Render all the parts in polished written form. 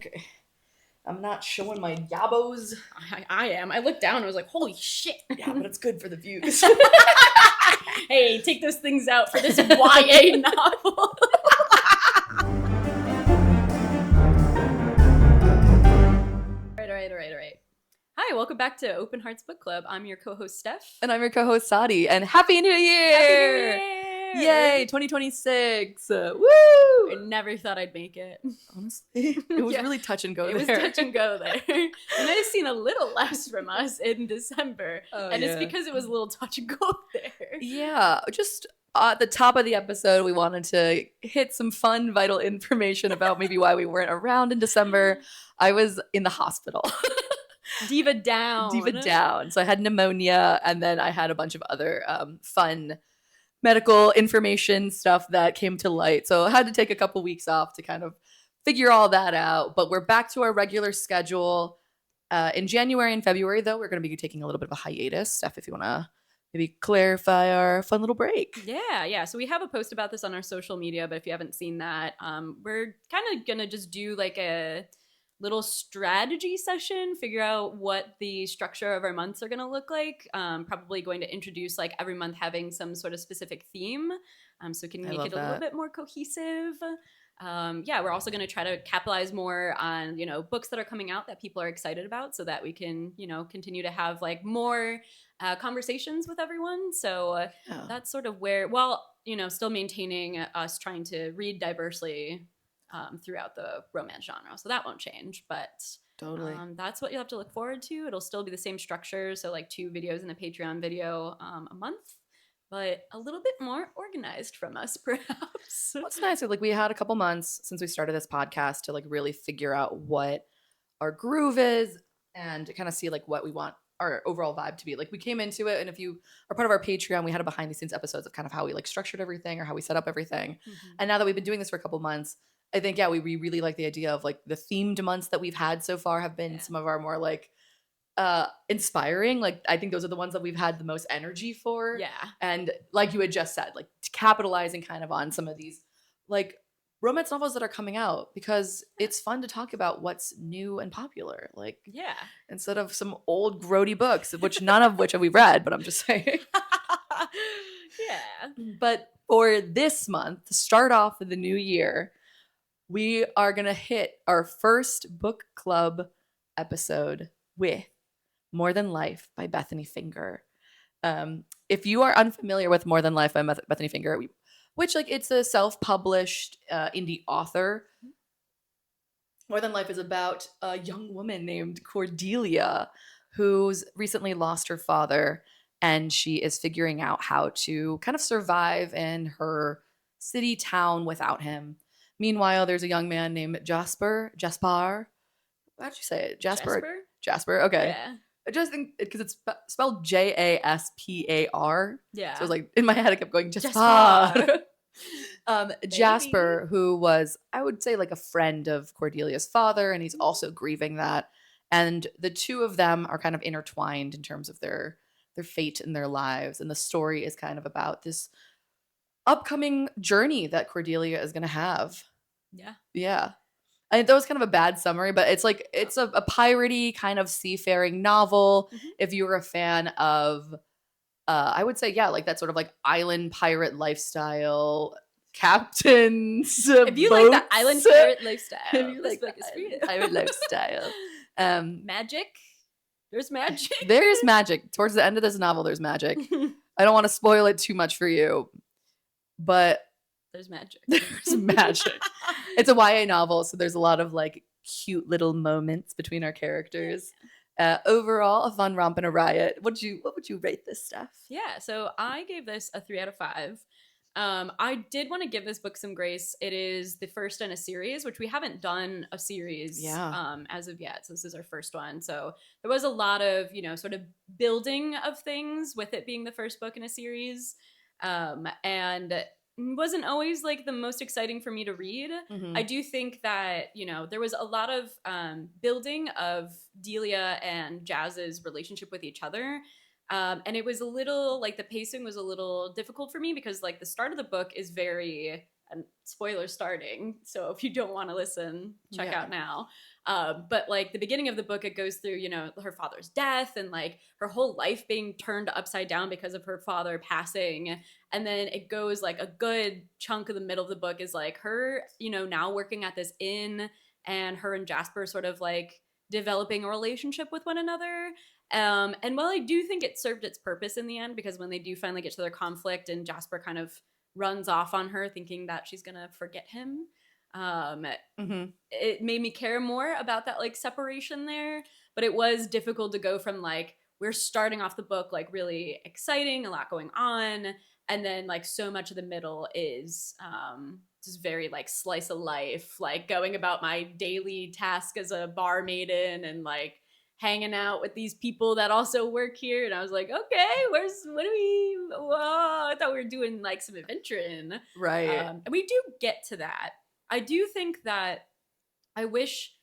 Okay. I'm not showing my yabos. I am. I looked down and was like, holy shit. Yeah, but it's good for the views. Hey, take those things out for this YA novel. All right. Hi, welcome back to Open Hearts Book Club. I'm your co-host, Steph. And I'm your co-host, Sadi. And Happy New Year! Happy New Year! Yay, 2026. Woo! I never thought I'd make it. Honestly, it was really touch and go there. It was touch and go there. You might have seen a little less from us in December. It's because it was a little touch and go there. Yeah, just at the top of the episode, we wanted to hit some fun, vital information about maybe why we weren't around in December. I was in the hospital. Diva down. So I had pneumonia, and then I had a bunch of other fun medical information stuff that came to light. So I had to take a couple weeks off to kind of figure all that out. But we're back to our regular schedule. In January and February, though, we're going to be taking a little bit of a hiatus. Steph, if you want to maybe clarify our fun little break. Yeah. So we have a post about this on our social media, but if you haven't seen that, we're kind of going to just do like a little strategy session, figure out what the structure of our months are going to look like. Probably going to introduce like every month having some sort of specific theme, so we can make it a little bit more cohesive. We're also going to try to capitalize more on, books that are coming out that people are excited about so that we can, continue to have like more conversations with everyone. So that's sort of where, still maintaining us trying to read diversely throughout the romance genre. So that won't change, but totally. That's what you'll have to look forward to. It'll still be the same structure. So like 2 videos and a Patreon video a month, but a little bit more organized from us, perhaps. What's nice is like we had a couple months since we started this podcast to like really figure out what our groove is and to kind of see like what we want our overall vibe to be. Like we came into it, and if you are part of our Patreon, we had a behind the scenes episodes of kind of how we like structured everything or how we set up everything. Mm-hmm. And now that we've been doing this for a couple months, I think, we really like the idea of like the themed months that we've had so far have been some of our more like inspiring. Like I think those are the ones that we've had the most energy for. Yeah. And like you had just said, like capitalizing kind of on some of these like romance novels that are coming out, because it's fun to talk about what's new and popular. Like instead of some old grody books, which none of which have we read, but I'm just saying. But for this month, to start off with the new year, we are going to hit our first book club episode with More Than Life by Bethanie Finger. If you are unfamiliar with More Than Life by Bethanie Finger, which like it's a self-published indie author, More Than Life is about a young woman named Cordelia who's recently lost her father, and she is figuring out how to kind of survive in her city town without him. Meanwhile, there's a young man named Jasper. How'd you say it? Jasper. Okay. Yeah. I just think because it's spelled Jaspar. Yeah. So I was like, in my head, I kept going Jasper. Jasper, who was, I would say, like a friend of Cordelia's father, and he's also grieving that. And the two of them are kind of intertwined in terms of their fate in their lives. And the story is kind of about this upcoming journey that Cordelia is going to have. Yeah. I that was kind of a bad summary, but it's like it's a piratey kind of seafaring novel. Mm-hmm. If you were a fan of, I would say, like that sort of like island pirate lifestyle, captains. If you like the island pirate lifestyle, this book is for you. Pirate lifestyle. Magic. There's magic. There's magic. Towards the end of this novel, there's magic. I don't want to spoil it too much for you, but there's magic. It's a YA novel, so there's a lot of like cute little moments between our characters. Overall, a fun romp and a riot. What would you rate this stuff? Yeah, so I gave this a 3 out of 5. I did want to give this book some grace. It is the first in a series, which we haven't done a series as of yet. So this is our first one. So there was a lot of, sort of building of things with it being the first book in a series. And wasn't always like the most exciting for me to read. Mm-hmm. I do think that, there was a lot of building of Delia and Jazz's relationship with each other. And it was a little like the pacing was a little difficult for me because like the start of the book is very, and spoiler starting. So if you don't want to listen, check out now. But like the beginning of the book, it goes through, her father's death and like her whole life being turned upside down because of her father passing. And then it goes like a good chunk of the middle of the book is like her, now working at this inn, and her and Jasper sort of like developing a relationship with one another. And while I do think it served its purpose in the end, because when they do finally get to their conflict and Jasper kind of runs off on her thinking that she's gonna forget him, it made me care more about that like separation there. But it was difficult to go from like, we're starting off the book like really exciting, a lot going on, and then like so much of the middle is just very like slice of life, like going about my daily task as a bar maiden and like hanging out with these people that also work here. And I was like, okay, whoa, I thought we were doing like some adventuring. Right. And we do get to that. I do think that I wish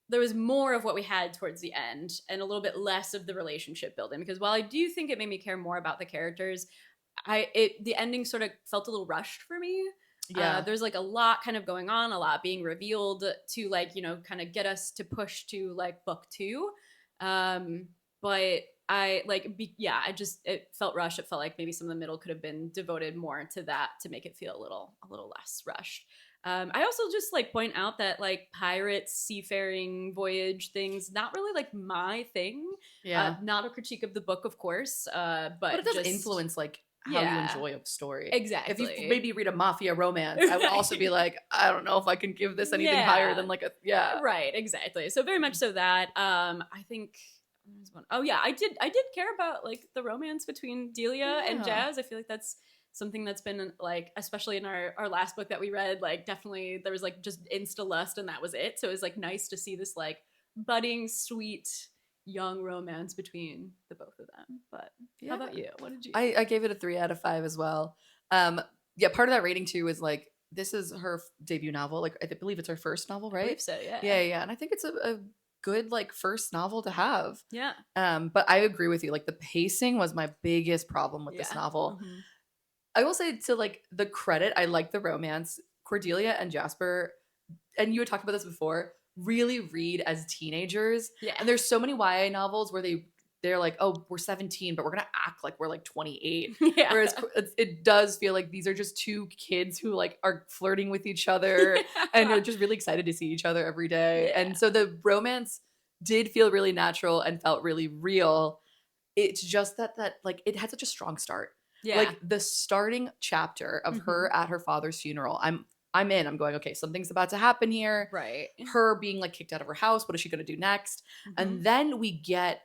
there was more of what we had towards the end and a little bit less of the relationship building, because while I do think it made me care more about the characters, the ending sort of felt a little rushed for me. Yeah. There's like a lot kind of going on, a lot being revealed to like, kind of get us to push to like book 2. But it felt rushed. It felt like maybe some of the middle could have been devoted more to that to make it feel a little less rushed. I also just like point out that like pirates, seafaring voyage things, not really like my thing. Yeah. Not a critique of the book, of course. But it does just influence like how you enjoy a story. Exactly. If you maybe read a mafia romance, I would also be like, I don't know if I can give this anything higher than like Right, exactly. So very much so that I think I did care about like the romance between Delia and Jazz. I feel like that's something that's been like, especially in our last book that we read, like definitely there was like just insta lust and that was it. So it was like nice to see this like budding sweet young romance between the both of them. But how about you? What did you I gave it a 3 out of 5 as well. Part of that rating too is like, this is her debut novel. Like I believe it's her first novel, right? I believe so, yeah. Yeah. And I think it's a good like first novel to have. Yeah. But I agree with you. Like the pacing was my biggest problem with this novel. Mm-hmm. I will say, to like the credit, I like the romance. Cordelia and Jasper, and you had talked about this before, really read as teenagers. Yeah. And there's so many YA novels where they're like, oh, we're 17, but we're gonna act like we're like 28. Yeah. Whereas it does feel like these are just two kids who like are flirting with each other and are just really excited to see each other every day. Yeah. And so the romance did feel really natural and felt really real. It's just that like it had such a strong start. Yeah. Like the starting chapter of her at her father's funeral, I'm in. I'm going, okay, something's about to happen here. Right. Her being like kicked out of her house. What is she going to do next? And then we get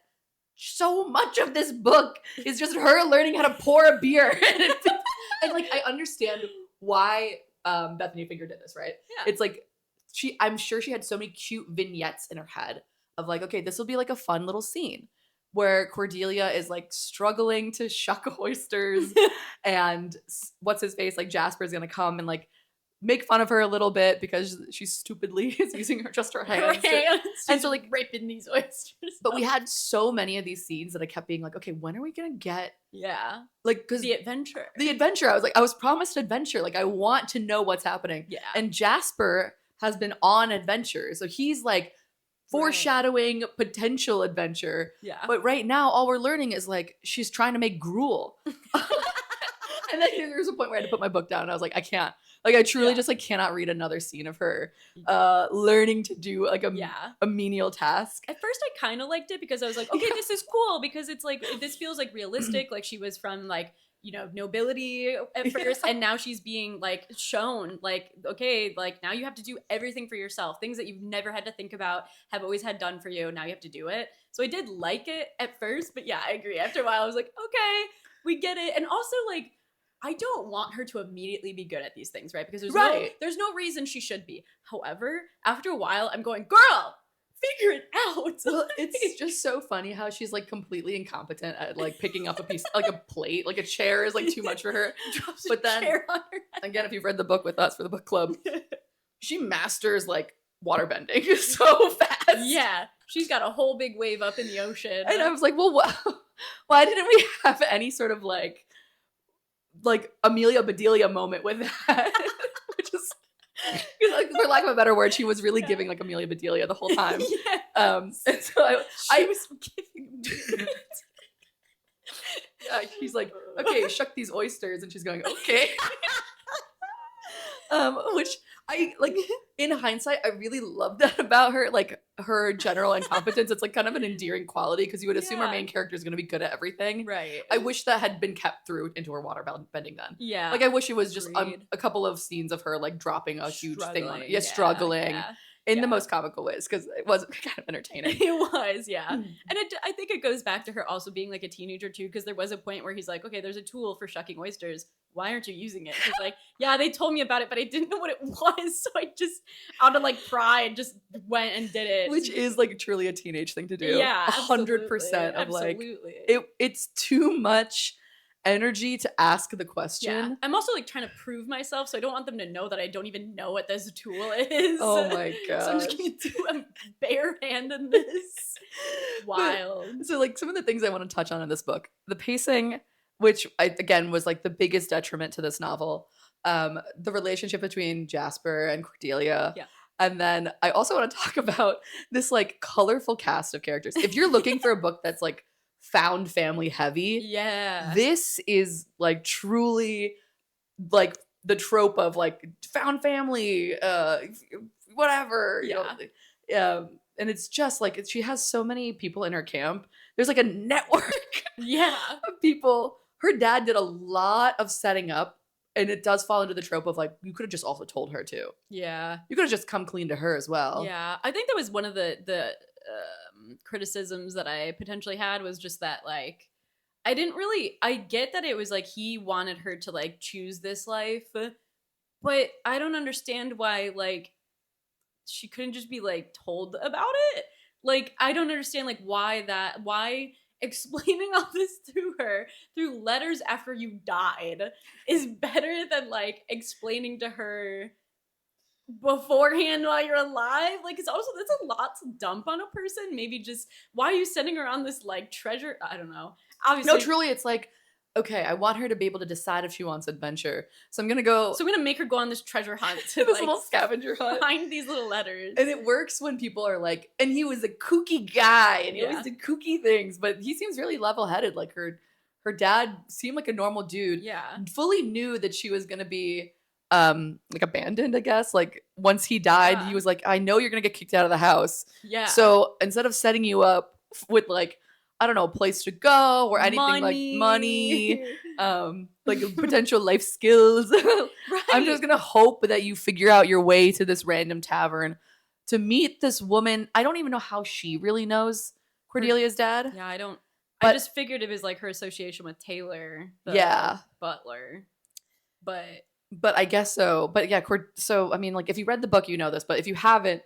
so much of this book is just her learning how to pour a beer. And like, I understand why Bethany Finger did this, right? Yeah. It's like, I'm sure she had so many cute vignettes in her head of like, okay, this will be like a fun little scene where Cordelia is like struggling to shuck oysters and what's his face, like Jasper's gonna come and like make fun of her a little bit because she stupidly is using just her hands. And so like raping these oysters. But we had so many of these scenes that I kept being like, okay, when are we gonna get like, because the adventure. I was promised adventure. Like I want to know what's happening. Yeah. And Jasper has been on adventure, so he's like foreshadowing potential adventure. Yeah. But right now, all we're learning is like she's trying to make gruel. And then there's a point where I had to put my book down. And I was like, I can't. Like I truly just like cannot read another scene of her learning to do like a menial task. At first, I kind of liked it because I was like, okay, this is cool because it's like this feels like realistic. Like she was from like, nobility at first, and now she's being like shown like, okay, like now you have to do everything for yourself. Things that you've never had to think about have always had done for you. Now you have to do it. So I did like it at first, but yeah, I agree. After a while, I was like, okay, we get it. And also like, I don't want her to immediately be good at these things, right? Because there's no reason she should be. However, after a while, I'm going, girl, figure it out. Well, it's just so funny how she's like completely incompetent at like picking up a piece, like a plate, like a chair is like too much for her. But then chair on her head. Again, if you've read the book with us for the book club, she masters like waterbending so fast. Yeah, she's got a whole big wave up in the ocean. And I was like, well, why didn't we have any sort of like Amelia Bedelia moment with that? Which is Like, for lack of a better word, she was really giving like Amelia Bedelia the whole time. And so She was giving yeah, she's like, okay, shuck these oysters, and she's going, okay. Which I like in hindsight, I really love that about her, like her general incompetence. It's like kind of an endearing quality because you would assume our main character is going to be good at everything. Right. I wish that had been kept through into her water bending then. Yeah. Like I wish it was just Agreed. a couple of scenes of her like dropping a huge thing on it. Yeah, Struggling yeah. in the most comical ways because it was kind of entertaining. It was, yeah. And I think it goes back to her also being like a teenager too, because there was a point where he's like, okay, there's a tool for shucking oysters. Why aren't you using it? She's like, yeah, they told me about it, but I didn't know what it was. So I just, out of like pride, just went and did it. Which is like truly a teenage thing to do. Yeah, 100% of like, absolutely. It's too much energy to ask the question. Yeah. I'm also like trying to prove myself, so I don't want them to know that I don't even know what this tool is. Oh my god! So I'm just gonna do a bare hand in this. Wild. So like some of the things I want to touch on in this book, the pacing, which again was like the biggest detriment to this novel, the relationship between Jasper and Cordelia. Yeah. And then I also want to talk about this like colorful cast of characters. If you're looking for a book that's like found family heavy, yeah, this is like truly like the trope of like found family, whatever. Yeah. You know, and it's just like she has so many people in her camp. There's like a network yeah of people. Her dad did a lot of setting up, and it does fall into the trope of like you could have just also told her too. Yeah. You could have just come clean to her as well. Yeah. I think that was one of the criticisms that I potentially had was just that like I get that it was like he wanted her to like choose this life, but I don't understand why like she couldn't just be like told about it. Like I don't understand like why explaining all this to her through letters after you died is better than like explaining to her beforehand while you're alive. Like it's also that's a lot to dump on a person. Maybe just why are you sending her on this like treasure? I don't know. Obviously, No, truly, it's like, okay, I want her to be able to decide if she wants adventure. So I'm gonna go. So I'm gonna make her go on this treasure hunt to this like little scavenger hunt. find these little letters. And it works when people are like, and he was a kooky guy, and he always did kooky things, but he seems really level-headed. Like her dad seemed like a normal dude. Yeah. Fully knew that she was gonna be like abandoned, I guess. Like once he died, he was like, I know you're gonna get kicked out of the house. Yeah. So instead of setting you up with like, I don't know, a place to go or anything like money, like potential life skills. Right. I'm just gonna hope that you figure out your way to this random tavern to meet this woman. I don't even know how she really knows Cordelia's dad. Yeah, I don't. But, I just figured it was like her association with Taylor, the butler. But I guess so. But yeah, so I mean, like if you read the book, you know this. But if you haven't,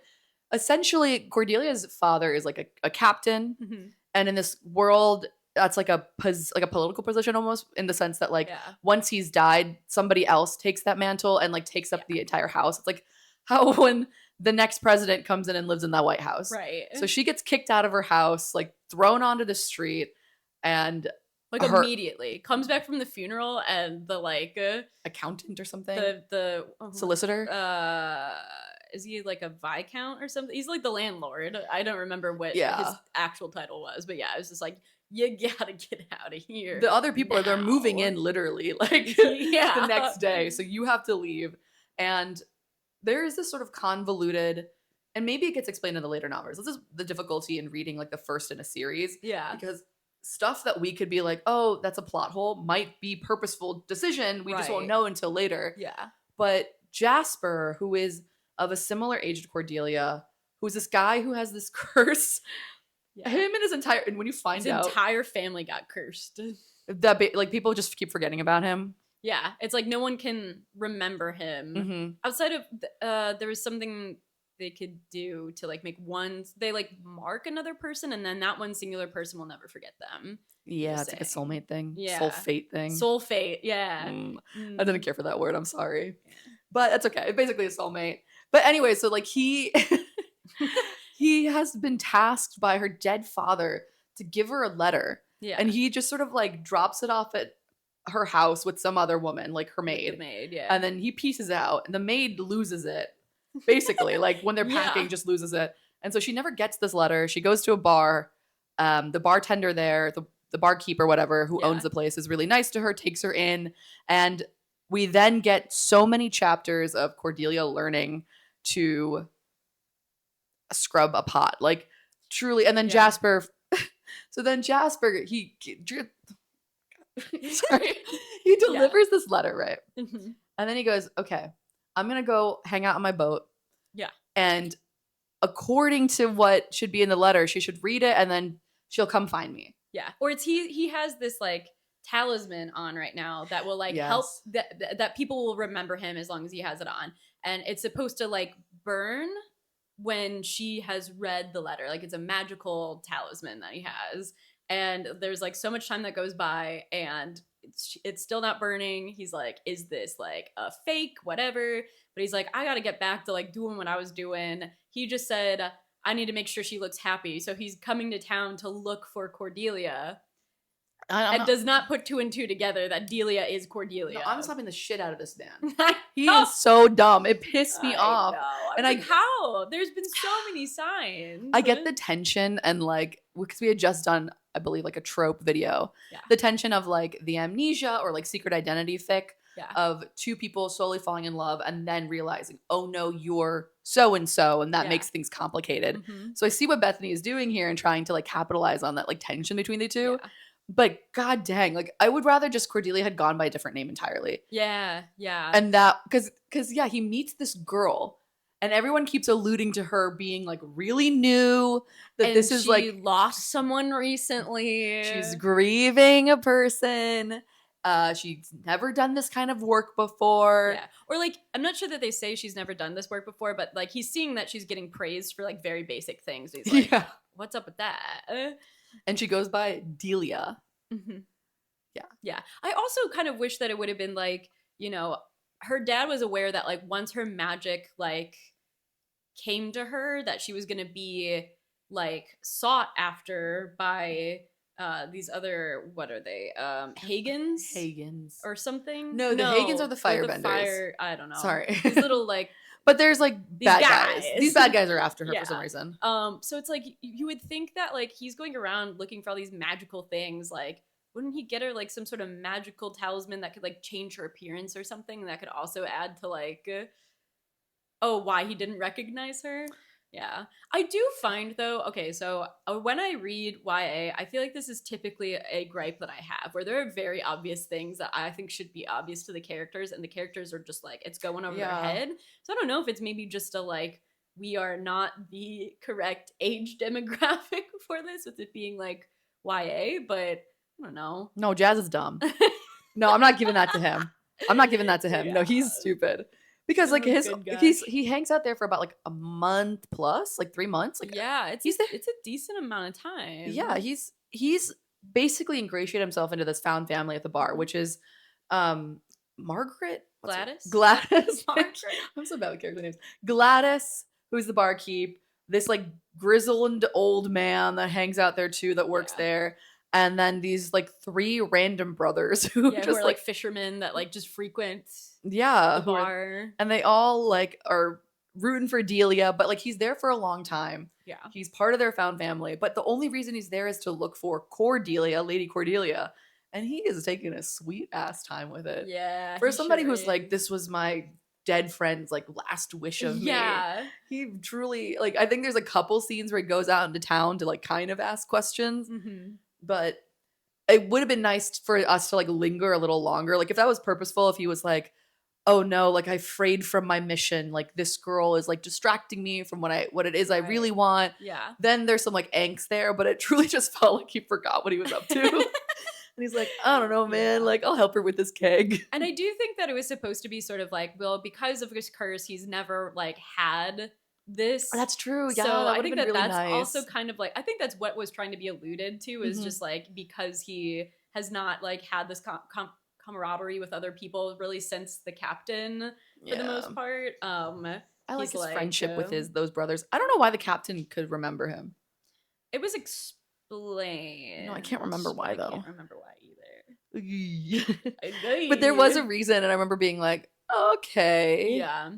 essentially Cordelia's father is like a captain. Mm-hmm. And in this world, that's like a political position almost, in the sense that like once he's died, somebody else takes that mantle and like takes up the entire house. It's like how when the next president comes in and lives in that White House. Right. So she gets kicked out of her house, like thrown onto the street, and like immediately comes back from the funeral, and the like accountant or something, the solicitor. Is he like a viscount or something? He's like the landlord. I don't remember what his actual title was, but yeah, it was just like, you gotta get out of here. The other people they're moving in literally like the next day, so you have to leave. And there is this sort of convoluted, and maybe it gets explained in the later novels. This is the difficulty in reading like the first in a series. Yeah. Because stuff that we could be like, oh, that's a plot hole, might be purposeful decision. We just won't know until later. Yeah. But Jasper, who is of a similar age to Cordelia, who's this guy who has this curse. Yeah. Him and his entire, and when you find his out, entire family got cursed. That like people just keep forgetting about him. Yeah, it's like no one can remember him outside of. There was something they could do to like make they like mark another person, and then that one singular person will never forget them. Yeah, it's like a soulmate thing. Yeah, soul fate thing. Soul fate. Yeah. I didn't care for that word. I'm sorry, but that's okay. It's basically a soulmate. But anyway, so like he has been tasked by her dead father to give her a letter. Yeah. And he just sort of like drops it off at her house with some other woman, like her Like maid. the maid, yeah. And then he pieces out, and the maid loses it, basically. Like when they're packing, Yeah. just loses it. And so she never gets this letter. She goes to a bar. The bartender there, the barkeeper, whatever, who owns Yeah. the place, is really nice to her, takes her in. And we then get so many chapters of Cordelia learning to scrub a pot. Like, truly. And then Yeah. Jasper. So then Jasper, sorry, he delivers this letter, right? Mhm. And then he goes, okay, I'm going to go hang out on my boat. Yeah. And according to what should be in the letter, she should read it and then she'll come find me. Yeah. Or it's he has this like talisman on right now that will like help Yes. that people will remember him as long as he has it on. And it's supposed to like burn when she has read the letter. Like it's a magical talisman that he has. And there's like so much time that goes by and it's still not burning. He's like, is this like a fake, whatever? But he's like, I gotta get back to like doing what I was doing. He just said, I need to make sure she looks happy. So he's coming to town to look for Cordelia. And does not put two and two together that Delia is Cordelia. No, I'm slapping the shit out of this man. I He know. is so dumb. It pissed me off. Know. And like, how? There's been so many signs. I get the tension and like, because we had just done, I believe, like a trope video. Yeah. The tension of like the amnesia or like secret identity fic Yeah. of two people slowly falling in love and then realizing, oh no, you're so and so, and that Yeah. makes things complicated. Mhm. So I see what Bethany is doing here and trying to like capitalize on that like tension between the two. Yeah. But god dang, like I would rather just Cordelia had gone by a different name entirely. Yeah. Yeah. And that because yeah, he meets this girl and everyone keeps alluding to her being like really new, that and this is she like lost someone recently. she's grieving a person. She's never done this kind of work before. Yeah. Or like, I'm not sure that they say she's never done this work before, but like he's seeing that she's getting praised for like very basic things. He's like, Yeah. what's up with that? And she goes by Delia. Mm-hmm. Yeah. Yeah. I also kind of wish that it would have been like, you know, her dad was aware that like once her magic like came to her, that she was going to be like sought after by these other, what are they? Hagans or something? No, the Hagans are the they're firebenders. I don't know. Sorry. These little like But there's like bad guys. guys. These bad guys are after her Yeah. for some reason. So it's like you would think that like he's going around looking for all these magical things. Like, wouldn't he get her like some sort of magical talisman that could like change her appearance or something that could also add to like, why he didn't recognize her? Yeah. I do find though, okay, so when I read YA, I feel like this is typically a gripe that I have where there are very obvious things that I think should be obvious to the characters and the characters are just like, it's going over their head. So I don't know if it's maybe just a like, we are not the correct age demographic for this with it being like YA, but I don't know. No, Jazz is dumb. No, I'm not giving that to him. I'm not giving that to him. Yeah. No, he's stupid. Because like Good guy. he hangs out there for about like a month plus, like 3 months. Like yeah, it's a decent amount of time. yeah, he's basically ingratiated himself into this found family at the bar, which is Margaret Gladys. Margaret. I'm so bad with character names. Gladys, who's the barkeep, this like grizzled old man that hangs out there too, that works there. And then these like 3 random brothers who who just are like fishermen that like just frequent the bar. and they all like are rooting for Delia, but like he's there for a long time. Yeah. He's part of their found family, but the only reason he's there is to look for Cordelia, Lady Cordelia, and he is taking a sweet ass time with it. Yeah. For somebody sure who's like, is. this was my dead friend's like last wish of me. Yeah. He truly like, I think there's a couple scenes where he goes out into town to like kind of ask questions. Mm-hmm. But it would have been nice for us to like linger a little longer. Like if that was purposeful, if he was like, oh no, like I frayed from my mission, like this girl is like distracting me from what it is I really want. Yeah. Then there's some like angst there, but it truly just felt like he forgot what he was up to. And he's like, I don't know, man, like I'll help her with this keg. And I do think that it was supposed to be sort of like, well, because of his curse, he's never like had this. That's true. Yeah, so that I would have think been that really that's nice. also kind of like, I think that's what was trying to be alluded to is just like because he has not like had this camaraderie with other people really since the captain for the most part. I like his like, friendship with those brothers. I don't know why the captain could remember him. It was explained. No, I can't remember why though. I can't remember why either. But there was a reason, and I remember being like, okay. Yeah.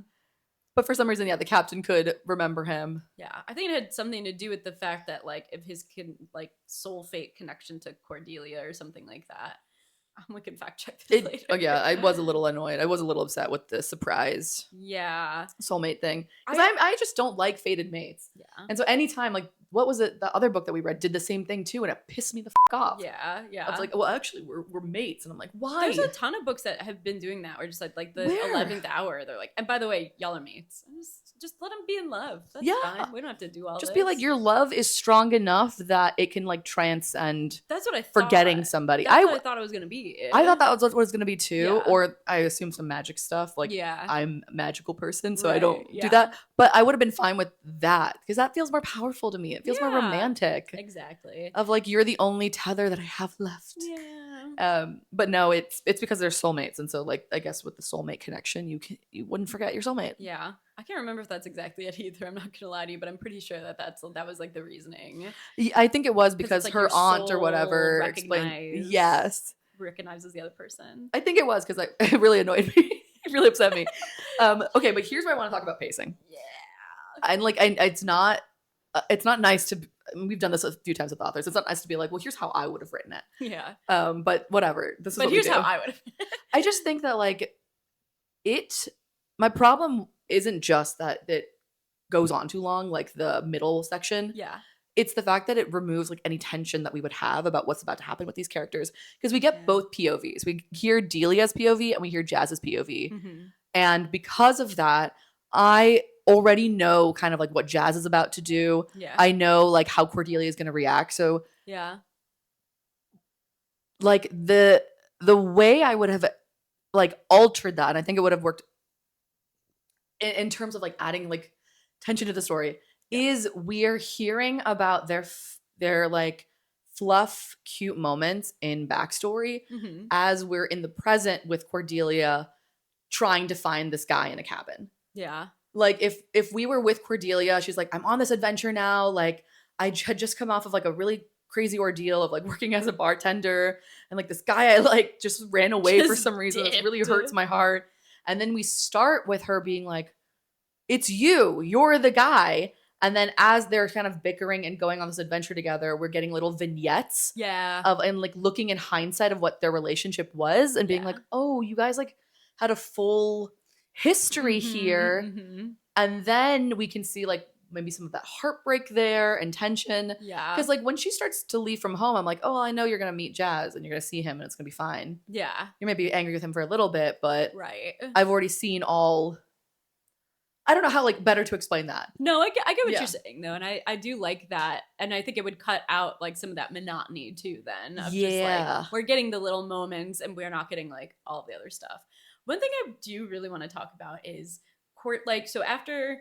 But for some reason, yeah, the captain could remember him. Yeah, I think it had something to do with the fact that like if his like soul fate connection to Cordelia or something like that. We can fact check this later. Oh yeah, I was a little annoyed. I was a little upset with the surprise Yeah. soulmate thing because I just don't like fated mates. Yeah. And so anytime, like, what was it? The other book that we read did the same thing too, and it pissed me the off. Yeah, yeah. I was like, well, actually, we're mates, and I'm like, why? There's a ton of books that have been doing that, where just like the Where? 11th hour, they're like, and by the way, y'all are mates. Just let them be in love. That's fine. We don't have to do all just this. be like, your love is strong enough that it can like transcend. That's what I thought. Forgetting somebody. That's what I thought it was gonna be. I thought that was what it was gonna be too, Yeah. or I assume some magic stuff. Like, Yeah. I'm a magical person, so I Right, don't yeah. do that. But I would have been fine with that because that feels more powerful to me. It feels more Yeah. romantic. Exactly. Of like, you're the only tether that I have left. Yeah. But no, it's because they're soulmates, and so like I guess with the soulmate connection, you wouldn't forget your soulmate. Yeah. I can't remember if that's exactly it either. I'm not gonna lie to you, but I'm pretty sure that was like the reasoning. I think it was because like her your aunt or soul whatever explained. Yes, recognizes the other person. I think it was because it really annoyed me. It really upset me. Okay, but here's where I want to talk about pacing. Yeah. And like, it's not nice to. We've done this a few times with authors. It's not nice to be like, well, here's how I would have written it. Yeah. But whatever. This is. But what here's we do. how I would have. I just think that like my problem isn't just that it goes on too long, like the middle section. Yeah. It's the fact that it removes like any tension that we would have about what's about to happen with these characters, because we get both POVs. We hear Delia's POV and we hear Jazz's POV. Mm-hmm. And because of that, I already know kind of like what Jazz is about to do. Yeah. I know like how Cordelia is going to react. So yeah. Like the way I would have like altered that, and I think it would have worked in terms of like adding like tension to the story, is we're hearing about their like fluff cute moments in backstory Mm-hmm. as we're in the present with Cordelia trying to find this guy in a cabin. Yeah. Like if we were with Cordelia, she's like, I'm on this adventure now. Like I had just come off of like a really crazy ordeal of like working as a bartender, and like this guy I like just ran away for some reason. It really hurts my heart. And then we start with her being like, it's you're the guy. And then as they're kind of bickering and going on this adventure together, we're getting little vignettes of and like looking in hindsight of what their relationship was and being like, oh, you guys like had a full history here. Mm-hmm. And then we can see like maybe some of that heartbreak there and tension. Yeah. Because like when she starts to leave from home, I'm like, oh, I know you're going to meet Jazz and you're going to see him and it's going to be fine. Yeah. You may be angry with him for a little bit, but right. I've already seen all. I don't know how like better to explain that. No, I get what you're saying though, and I do like that, and I think it would cut out like some of that monotony too. Then of just like we're getting the little moments, and we're not getting like all the other stuff. One thing I do really want to talk about is so after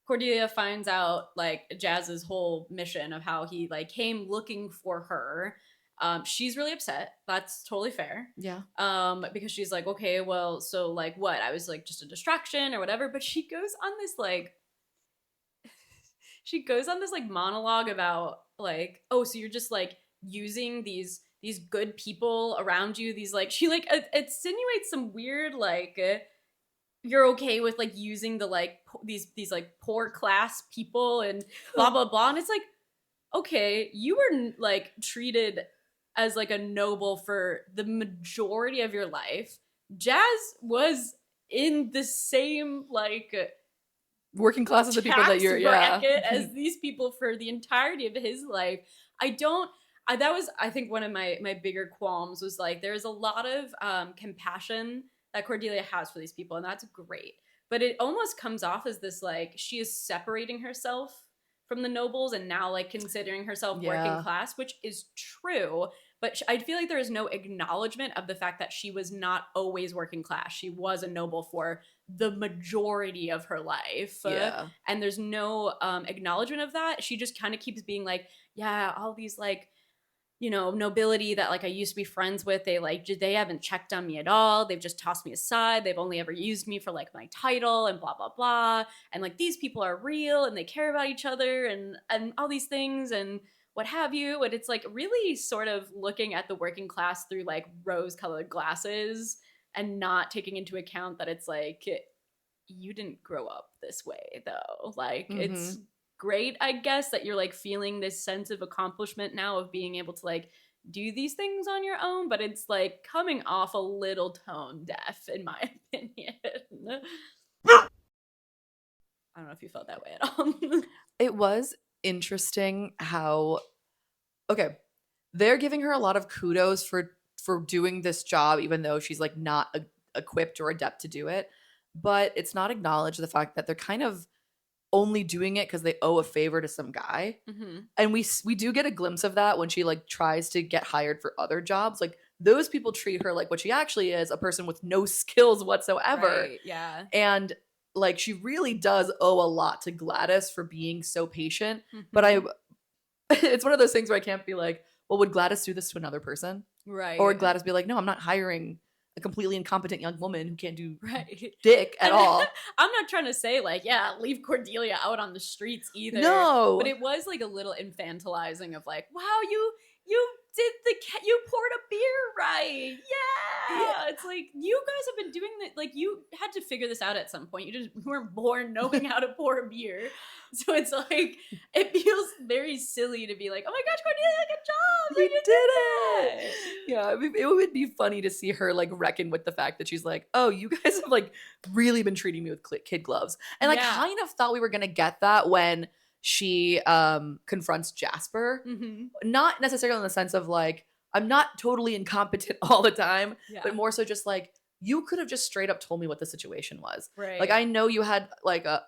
Cordelia finds out like Jazz's whole mission of how he like came looking for her. She's really upset. That's totally fair. Yeah. Because she's like, okay, well, so like what? I was like just a distraction or whatever. But she goes on this monologue about like, oh, so you're just like using these good people around you. These like she like insinuates some weird like you're okay with like using the like these like poor class people and blah blah blah. And it's like, okay, you were like treated as like a noble for the majority of your life. Jazz was in the same like working class of the people that you're bracket as these people for the entirety of his life. That was I think one of my bigger qualms was like there's a lot of compassion that Cordelia has for these people, and that's great. But it almost comes off as this like she is separating herself from the nobles and now like considering herself working class, which is true. But I feel like there is no acknowledgement of the fact that she was not always working class. She was a noble for the majority of her life. Yeah. And there's no acknowledgement of that. She just kind of keeps being like, yeah, all these like, you know, nobility that like I used to be friends with, they haven't checked on me at all. They've just tossed me aside. They've only ever used me for like my title and blah, blah, blah. And like these people are real and they care about each other and all these things and what have you. And it's like really sort of looking at the working class through like rose colored glasses and not taking into account that it's like, you didn't grow up this way though. Like Mm-hmm. it's great, I guess, that you're like feeling this sense of accomplishment now of being able to like do these things on your own, but it's like coming off a little tone deaf in my opinion. I don't know if you felt that way at all. It was interesting how, okay, they're giving her a lot of kudos for doing this job, even though she's like not equipped or adept to do it. But it's not acknowledged the fact that they're kind of only doing it because they owe a favor to some guy. Mm-hmm. And we do get a glimpse of that when she like tries to get hired for other jobs. Like those people treat her like what she actually is, a person with no skills whatsoever. Right, yeah. And like she really does owe a lot to Gladys for being so patient. But Mm-hmm. it's one of those things where I can't be like, well, would Gladys do this to another person? Right. Or would Gladys be like, no, I'm not hiring a completely incompetent young woman who can't do Right. dick at all. I'm not trying to say like, yeah, leave Cordelia out on the streets either. No. But it was like a little infantilizing of like, wow, you did you poured a beer right. Yeah. It's like you guys have been doing that, like you had to figure this out at some point. You weren't born knowing how to pour a beer. So it's like it feels very silly to be like, oh my gosh, Cordelia, good job. You Like, did it. Yeah, I mean, it would be funny to see her like reckon with the fact that she's like, oh, you guys have like really been treating me with kid gloves. And Yeah. I kind of thought we were gonna get that when she confronts Jasper. Mm-hmm. Not necessarily in the sense of like, I'm not totally incompetent all the time, Yeah. but more so just like, you could have just straight up told me what the situation was. Right. Like, I know you had like a,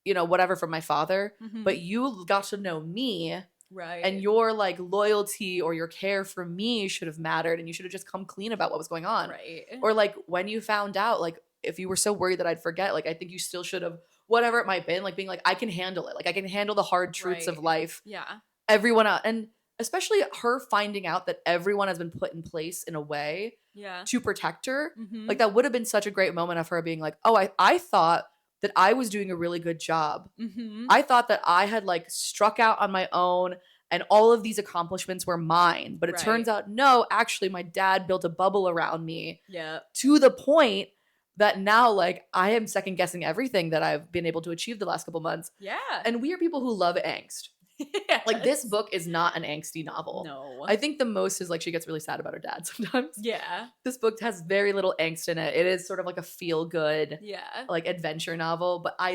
you know, whatever from my father, Mhm. but you got to know me. Right. And your like loyalty or your care for me should have mattered, and you should have just come clean about what was going on. Right. Or like when you found out, like if you were so worried that I'd forget, like I think you still should have, whatever it might been, like being like, I can handle it. Like I can handle the hard truths of Right. life. Yeah. Everyone else, and especially her finding out that everyone has been put in place in a way Yeah. to protect her. Mhm. Like that would have been such a great moment of her being like, oh, I thought that I was doing a really good job. Mhm. I thought that I had like struck out on my own and all of these accomplishments were mine. But it Right. turns out, no, actually, my dad built a bubble around me Yeah. to the point that now, like, I am second guessing everything that I've been able to achieve the last couple months. Yeah. And we are people who love angst. Like, this book is not an angsty novel. No. I think the most is like she gets really sad about her dad sometimes. Yeah. This book has very little angst in it. It is sort of like a feel good, Yeah. like adventure novel. But I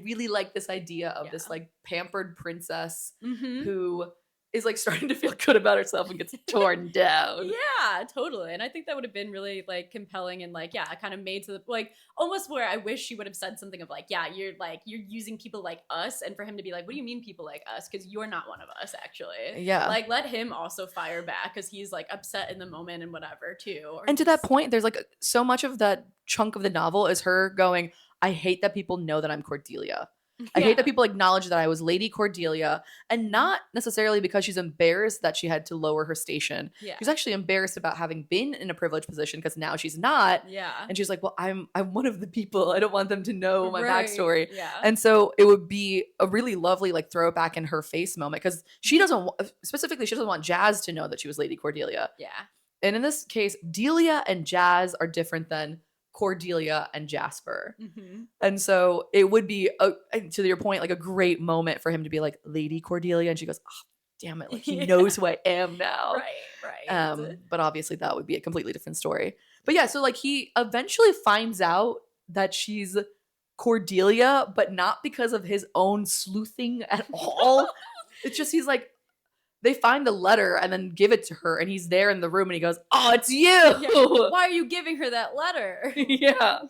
really like this idea of this Yeah. like pampered princess Mhm. who is like starting to feel good about herself and gets torn down. Yeah, totally. And I think that would have been really like compelling and like, yeah, kind of made to the like almost where I wish she would have said something of like, yeah, you're using people like us, and for him to be like, what do you mean people like us? Because you're not one of us, actually. Yeah. Like let him also fire back because he's like upset in the moment and whatever too. Or And to that just- point, there's like so much of that chunk of the novel is her going, I hate that people know that I'm Cordelia. I hate that people acknowledge that I was Lady Cordelia, and not necessarily because she's embarrassed that she had to lower her station. Yeah. She's actually embarrassed about having been in a privileged position because now she's not. Yeah. And she's like, well, I'm one of the people. I don't want them to know my Right. backstory. Yeah. And so it would be a really lovely like throw it back in her face moment because she doesn't specifically she doesn't want Jazz to know that she was Lady Cordelia. Yeah. And in this case, Delia and Jazz are different than Cordelia and Jasper. Mm-hmm. And so it would be, to your point, like a great moment for him to be like, Lady Cordelia. And she goes, oh, damn it. Like he Yeah. knows who I am now. Right. But obviously that would be a completely different story. But yeah, so like he eventually finds out that she's Cordelia, but not because of his own sleuthing at all. It's just, he's like, they find the letter and then give it to her, and he's there in the room and he goes, oh, it's you. Yeah. Why are you giving her that letter? Yeah.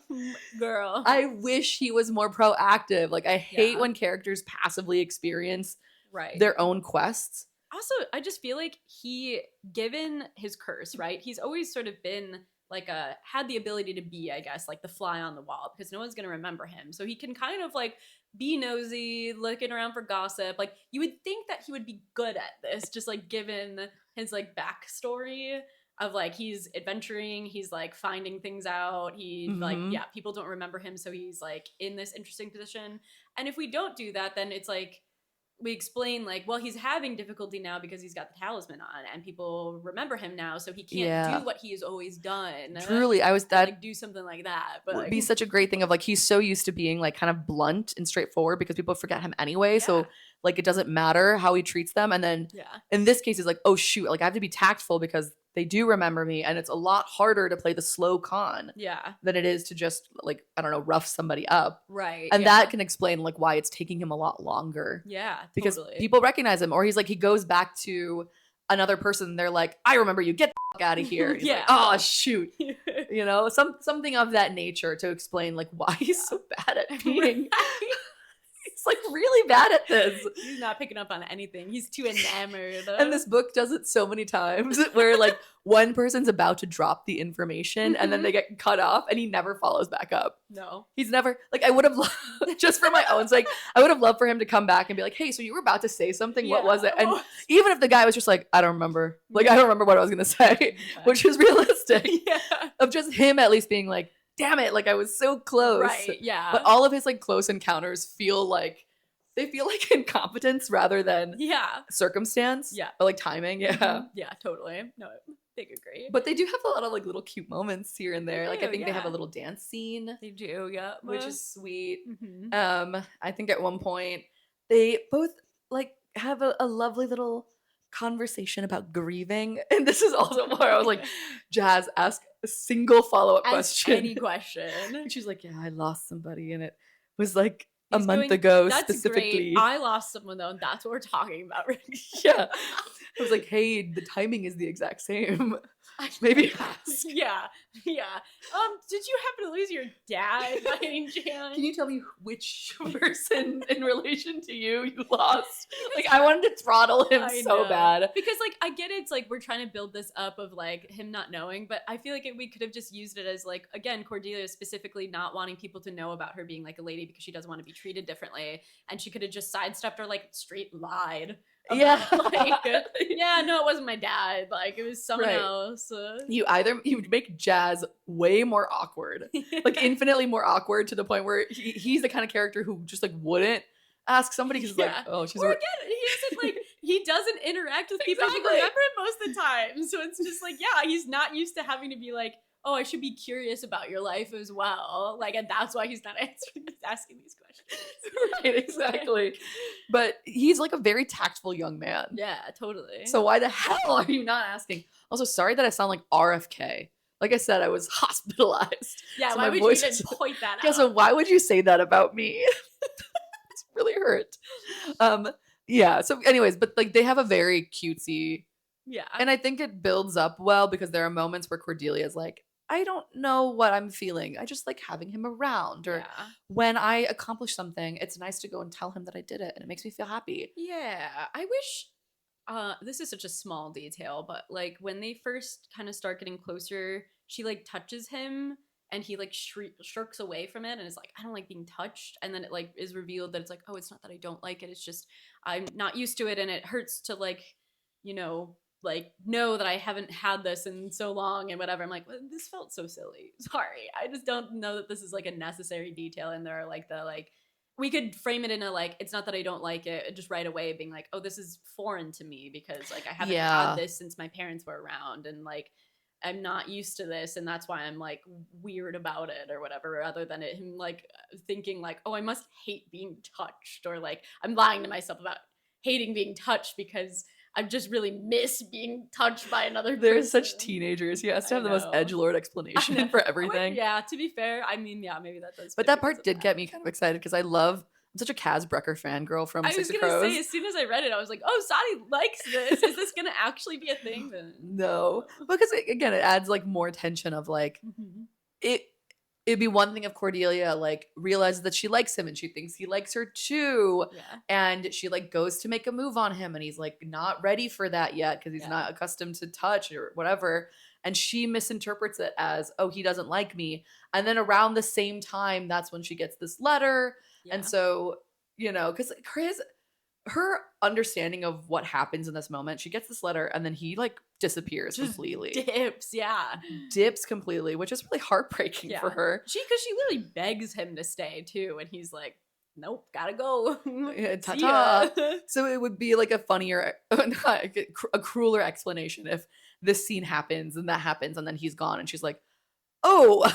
Girl. I wish he was more proactive. Like, I hate Yeah. when characters passively experience right. their own quests. Also, I just feel like given his curse, right? He's always sort of been like had the ability to be, I guess, like the fly on the wall because no one's going to remember him. So he can kind of like be nosy, looking around for gossip. Like you would think that he would be good at this, just like given his like backstory of like he's adventuring, he's like finding things out. He like, Mhm. yeah, people don't remember him. So he's like in this interesting position. And if we don't do that, then it's like we explain like, well, he's having difficulty now because he's got the talisman on and people remember him now, so he can't do what he has always done. Truly, I was And, that like do something like that. But would like, be such a great thing of like he's so used to being like kind of blunt and straightforward because people forget him anyway. So like it doesn't matter how he treats them. And then in this case, he's like, oh shoot, like I have to be tactful because they do remember me, and it's a lot harder to play the slow con than it is to just like, I don't know, rough somebody up. Right. And that can explain like why it's taking him a lot longer. Yeah, because totally. people recognize him, or he's like, he goes back to another person, they're like, I remember you, get the fuck out of here. He's like, oh shoot. You know, something of that nature to explain like why he's so bad at being he's like really bad at this. He's not picking up on anything. He's too enamored. And this book does it so many times where like one person's about to drop the information and then they get cut off and he never follows back up. No. He's never, like, I would have loved, just for my own sake, I would have loved for him to come back and be like, hey, so you were about to say something. What was it? And even if the guy was just like, I don't remember. Like, I don't remember what I was going to say, which is realistic. Of just him at least being like, damn it, like I was so close. Right, But all of his like close encounters feel like incompetence rather than circumstance. But like timing. Yeah, totally. No, they agree. But they do have a lot of like little cute moments here and there. Like I think they have a little dance scene. They do, which is sweet. I think at one point they both like have a lovely little conversation about grieving, and this is also where I was like, Jazz, ask a single follow-up question. Any question. And she's like, yeah, I lost somebody and it was like a month ago. That's specifically great. I lost someone though, and that's what we're talking about right now. I was like, hey, the timing is the exact same. Maybe ask. Yeah. Did you happen to lose your dad by any chance? Can you tell me which person in relation to you lost? Like, I wanted to throttle him so bad. Because, like, I get it. It's like we're trying to build this up of, like, him not knowing. But I feel like we could have just used it as, like, again, Cordelia specifically not wanting people to know about her being, like, a lady because she doesn't want to be treated differently. And she could have just sidestepped or, like, straight lied. Yeah. Like, yeah, no, it wasn't my dad. Like, it was someone else. You make Jazz way more awkward, like infinitely more awkward, to the point where he's the kind of character who just like wouldn't ask somebody because like, oh, she's. Or again, he doesn't interact with people. Exactly. He remember it most of the time, so it's just like, yeah, he's not used to having to be like, oh, I should be curious about your life as well. Like, and that's why he's not asking these questions. Right, exactly. But he's like a very tactful young man. Yeah, totally. So why the hell are you not asking? Also, sorry that I sound like RFK. Like I said, I was hospitalized. Yeah, so why would you even point that out? Yeah, so why would you say that about me? It's really hurt. Yeah, so anyways, but like they have a very cutesy. Yeah. And I think it builds up well because there are moments where Cordelia's like, I don't know what I'm feeling. I just like having him around. Or when I accomplish something, it's nice to go and tell him that I did it. And it makes me feel happy. Yeah. I wish, this is such a small detail, but like when they first kind of start getting closer, she like touches him and he like shirks away from it and is like, I don't like being touched. And then it like is revealed that it's like, oh, it's not that I don't like it. It's just I'm not used to it. And it hurts to like, you know that I haven't had this in so long and whatever. I'm like, well, this felt so silly. Sorry. I just don't know that this is like a necessary detail in there. Like we could frame it in a like, it's not that I don't like it, just right away being like, oh, this is foreign to me because like I haven't had this since my parents were around and like I'm not used to this and that's why I'm like weird about it or whatever, rather than him like thinking like, oh, I must hate being touched, or like I'm lying to myself about hating being touched because I just really miss being touched by another person. They're such teenagers. He has to have the most edgelord explanation for everything. Yeah, to be fair, I mean, yeah, maybe that does. But that part did get me kind of excited because I'm such a Kaz Brecker fangirl from Six of Crows. I was going to say, as soon as I read it, I was like, oh, Sadie likes this. Is this going to actually be a thing then? No. Because, again, it adds, like, more tension of, like, it'd be one thing if Cordelia like realizes that she likes him and she thinks he likes her too. Yeah. And she like goes to make a move on him and he's like not ready for that yet because he's not accustomed to touch or whatever. And she misinterprets it as, oh, he doesn't like me. And then around the same time, that's when she gets this letter. Yeah. And so, because her understanding of what happens in this moment, she gets this letter and then he like disappears completely. Dips completely, which is really heartbreaking for her. Because she literally begs him to stay too, and he's like, nope, gotta go. Yeah, See ya. ta-ta. So it would be like a funnier, a crueler explanation if this scene happens and that happens and then he's gone and she's like, oh,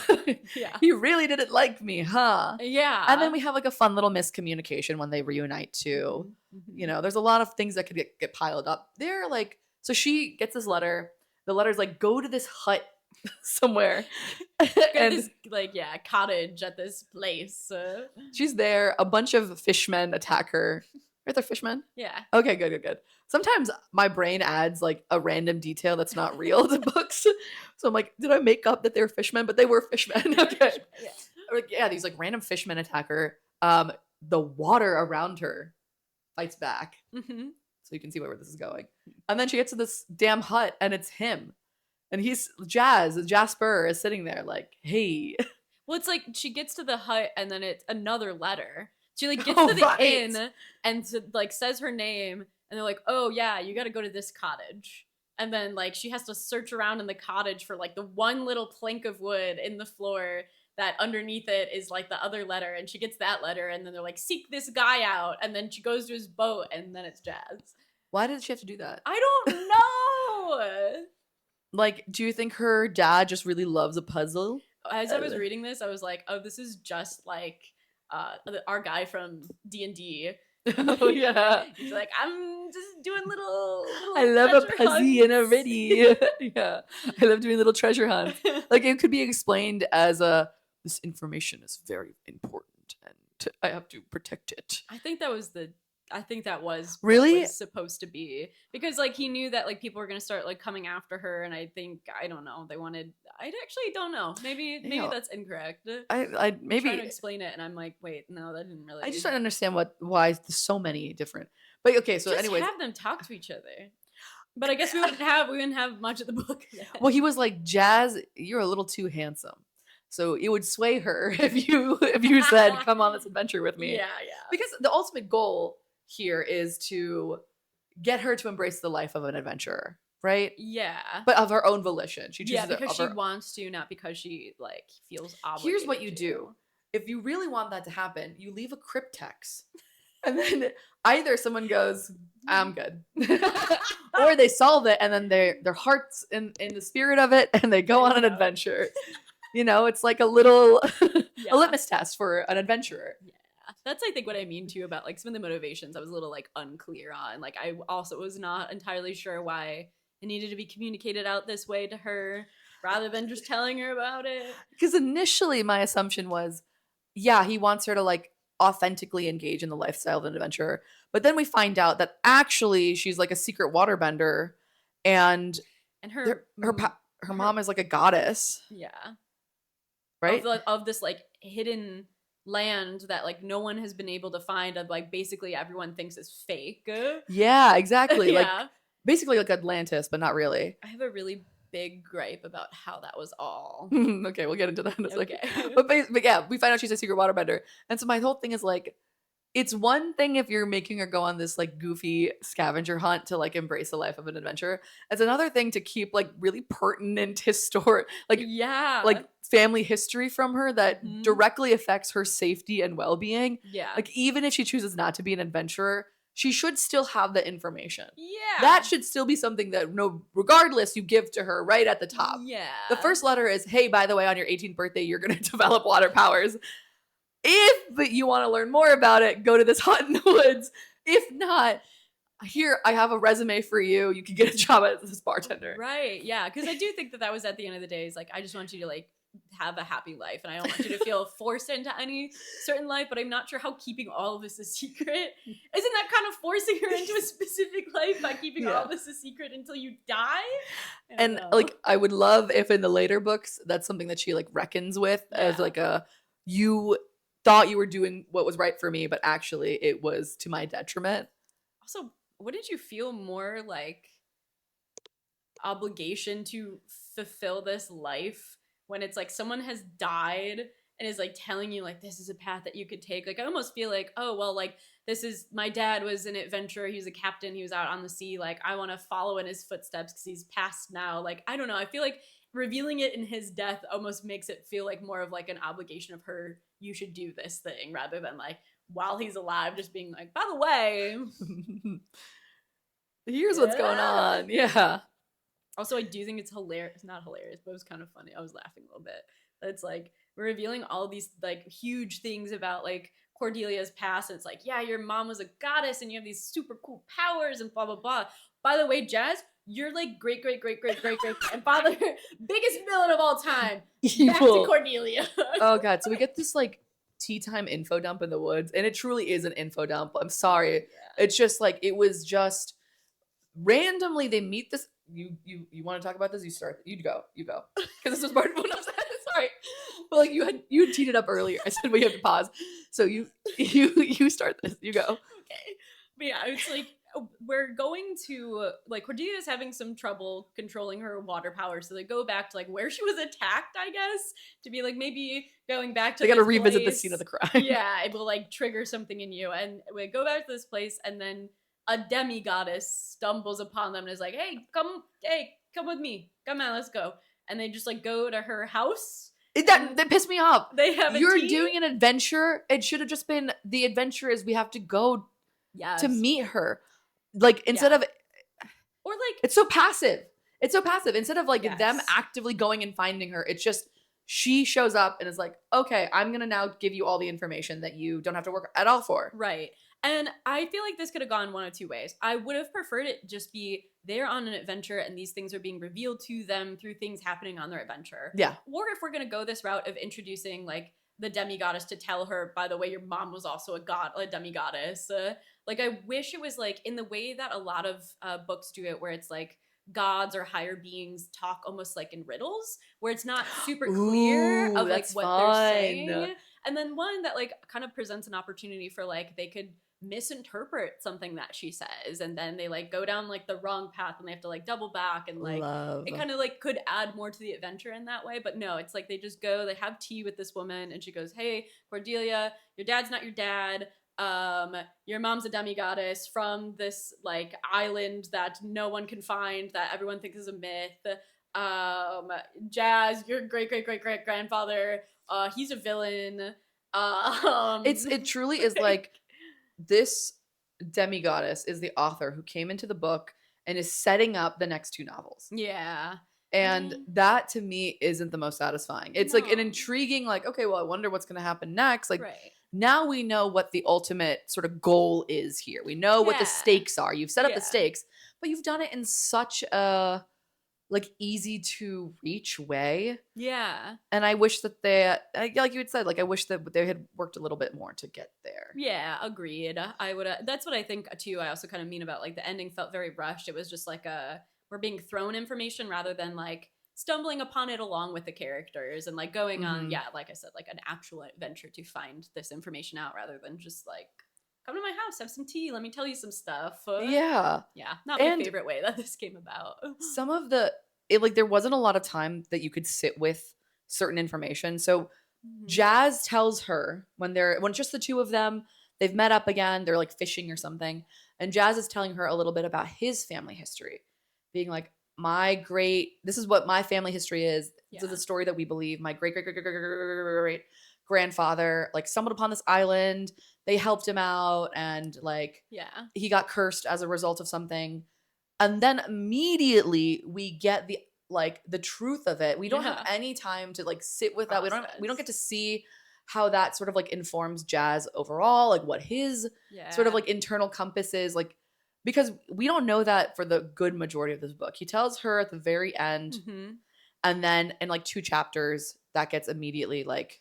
Yeah. he really didn't like me, huh? And then Yeah. we have like a fun little miscommunication when they reunite too. Mhm. There's a lot of things that could get piled up. They're like, so she gets this letter. The letter's like, go to this hut somewhere. Got And this cottage at this place. she's there. A bunch of fishmen attack her. Are there fishmen? Yeah. Okay, good, good, good. Sometimes my brain adds like a random detail that's not real to books. So I'm like, did I make up that they're fishmen? But they were fishmen. Okay. Yeah. Like, yeah, these like random fishmen attack her. The water around her fights back. Mm-hmm. So you can see where this is going. And then she gets to this damn hut and it's him. And he's Jasper is sitting there like, hey. Well, it's like she gets to the hut and then it's another letter. She like gets Oh, to the right. inn and like says her name and they're like, oh yeah, you got to go to this cottage. And then like she has to search around in the cottage for like the one little plank of wood in the floor that underneath it is like the other letter, and she gets that letter and then they're like, seek this guy out, and then she goes to his boat and then it's Jazz. Why did she have to do that? I don't know. Like, do you think her dad just really loves a puzzle? As I was reading this, I was like, oh, this is just like our guy from D&D. Oh yeah. He's like, I'm just doing little I love a treasure puzzle and a hunts." ready. Yeah. I love doing little treasure hunts. Like it could be explained as this information is very important and I have to protect it. I think that was Really? what was supposed to be, because like he knew that like people were gonna start like coming after her, and I don't know, I actually don't know, maybe Yeah. that's incorrect. I I'm maybe trying to explain it and I'm like, wait, no, that didn't really. I just don't understand why there's so many different. But okay, so just anyways, have them talk to each other. But I guess we wouldn't have much of the book then. well, he was like, Jazz, you're a little too handsome. So it would sway her if you said, come on this adventure with me. Yeah. Because the ultimate goal here is to get her to embrace the life of an adventurer, right? Yeah. But of her own volition. She chooses Yeah, because of she her- wants to, not because she like feels obligated. Here's what you to. do. If you really want that to happen, you leave a cryptex. And then either someone goes, I'm good. Or they solve it and then their heart's in the spirit of it and they go on an adventure. It's like a little a litmus test for an adventurer. Yeah. That's I think what I mean too about like some of the motivations I was a little like unclear on. Like I also was not entirely sure why it needed to be communicated out this way to her rather than just telling her about it. Because initially my assumption was, yeah, he wants her to like authentically engage in the lifestyle of an adventurer. But then we find out that actually she's like a secret waterbender and her mom is like a goddess. Yeah. Right? Of this like hidden land that like no one has been able to find, of like basically everyone thinks is fake. Yeah, exactly. Yeah. Like basically like Atlantis, but not really. I have a really big gripe about how that was all. Okay, we'll get into that in a second. Okay. But yeah, we find out she's a secret waterbender. And so my whole thing is like, it's one thing if you're making her go on this like goofy scavenger hunt to like embrace the life of an adventurer. It's another thing to keep like really pertinent like family history from her that directly affects her safety and well-being. Yeah. Like even if she chooses not to be an adventurer, she should still have the information. Yeah. That should still be something that regardless you give to her right at the top. Yeah. The first letter is, hey, by the way, on your 18th birthday, you're going to develop water powers. If you want to learn more about it, go to this hut in the woods. If not, here, I have a resume for you. You can get a job as this bartender. Right. Yeah. Because I do think that was at the end of the day is like, I just want you to like have a happy life and I don't want you to feel forced into any certain life, but I'm not sure how keeping all of this a secret, isn't that kind of forcing her into a specific life by keeping all of this a secret until you die? And like I would love if in the later books that's something that she like reckons with as like you thought you were doing what was right for me, but actually it was to my detriment. Also, wouldn't you feel more like obligation to fulfill this life when it's like someone has died and is like telling you like this is a path that you could take? Like I almost feel like, oh well, like this is, my dad was an adventurer, he was a captain, he was out on the sea, like I want to follow in his footsteps because he's passed now. Like I don't know, I feel like revealing it in his death almost makes it feel like more of like an obligation of her, you should do this thing, rather than like, while he's alive, just being like, by the way, Here's what's going on. Yeah. Also, I do think it's hilarious. Not hilarious, but it was kind of funny. I was laughing a little bit. It's like we're revealing all these like huge things about like Cordelia's past. And it's like, yeah, your mom was a goddess and you have these super cool powers and blah blah blah. By the way, Jazz, you're like great grandfather, biggest villain of all time. Back to Evil. Cordelia. Oh god. So we get this like tea time info dump in the woods, and it truly is an info dump. I'm sorry. Yeah. It's just like it was just randomly they meet this. You want to talk about this? You start. You go because this was part of what I was sorry. But like you teed it up earlier. I said we have to pause. So you start this. You go. Okay. But yeah, it's like we're going to like Cordelia's having some trouble controlling her water power, so they go back to like where she was attacked, I guess, to be like maybe going back to they got to this revisit the place. scene of the crime. Yeah, it will like trigger something in you, and we go back to this place, and then a demi-goddess stumbles upon them and is like, hey, come with me, come on, let's go. And they just like go to her house. That pissed me off. They have You're doing an adventure. It should have just been the adventure is we have to go to meet her. Like instead of or like it's so passive. It's so passive. Instead of like them actively going and finding her, it's just she shows up and is like, okay, I'm gonna now give you all the information that you don't have to work at all for. Right. And I feel like this could have gone one of two ways. I would have preferred it just be they're on an adventure and these things are being revealed to them through things happening on their adventure. Yeah. Or if we're going to go this route of introducing like the demigoddess to tell her, by the way, your mom was also a demigoddess. Like I wish it was like in the way that a lot of books do it, where it's like gods or higher beings talk almost like in riddles, where it's not super clear of like what they're saying. And then one that like kind of presents an opportunity for like they could misinterpret something that she says, and then they like go down like the wrong path and they have to like double back, and like it kind of like could add more to the adventure in that way. But no, it's like they just go, they have tea with this woman and she goes, hey Cordelia, your dad's not your dad, your mom's a demigoddess from this like island that no one can find, that everyone thinks is a myth. Jazz, your great grandfather, he's a villain. It truly is like this demigoddess is the author who came into the book and is setting up the next two novels. Yeah. And that to me isn't the most satisfying. It's like an intriguing, like, okay, well, I wonder what's going to happen next. Like, now we know what the ultimate sort of goal is here. We know what the stakes are. You've set up the stakes, but you've done it in such a like easy to reach way. Yeah. And I wish that they, like you had said, like I wish that they had worked a little bit more to get there. Yeah, agreed. I would. That's what I think too. I also kind of mean about like the ending felt very rushed. It was just like we're being thrown information rather than like stumbling upon it along with the characters and like going on. Yeah, like I said, like an actual adventure to find this information out rather than just like, come to my house, have some tea, let me tell you some stuff. Yeah. Not my favorite way that this came about. Some of like there wasn't a lot of time that you could sit with certain information. So Jazz tells her when it's just the two of them, they've met up again, they're like fishing or something, and Jazz is telling her a little bit about his family history, being like, this is what my family history is. This is the story that we believe. My great grandfather like stumbled upon this island. They helped him out, and like he got cursed as a result of something. And then immediately we get the truth of it. We don't have any time to like sit with that. We don't get to see how that sort of like informs Jazz overall, like what his sort of like internal compass is, like, because we don't know that for the good majority of this book. He tells her at the very end, and then in like 2 chapters that gets immediately like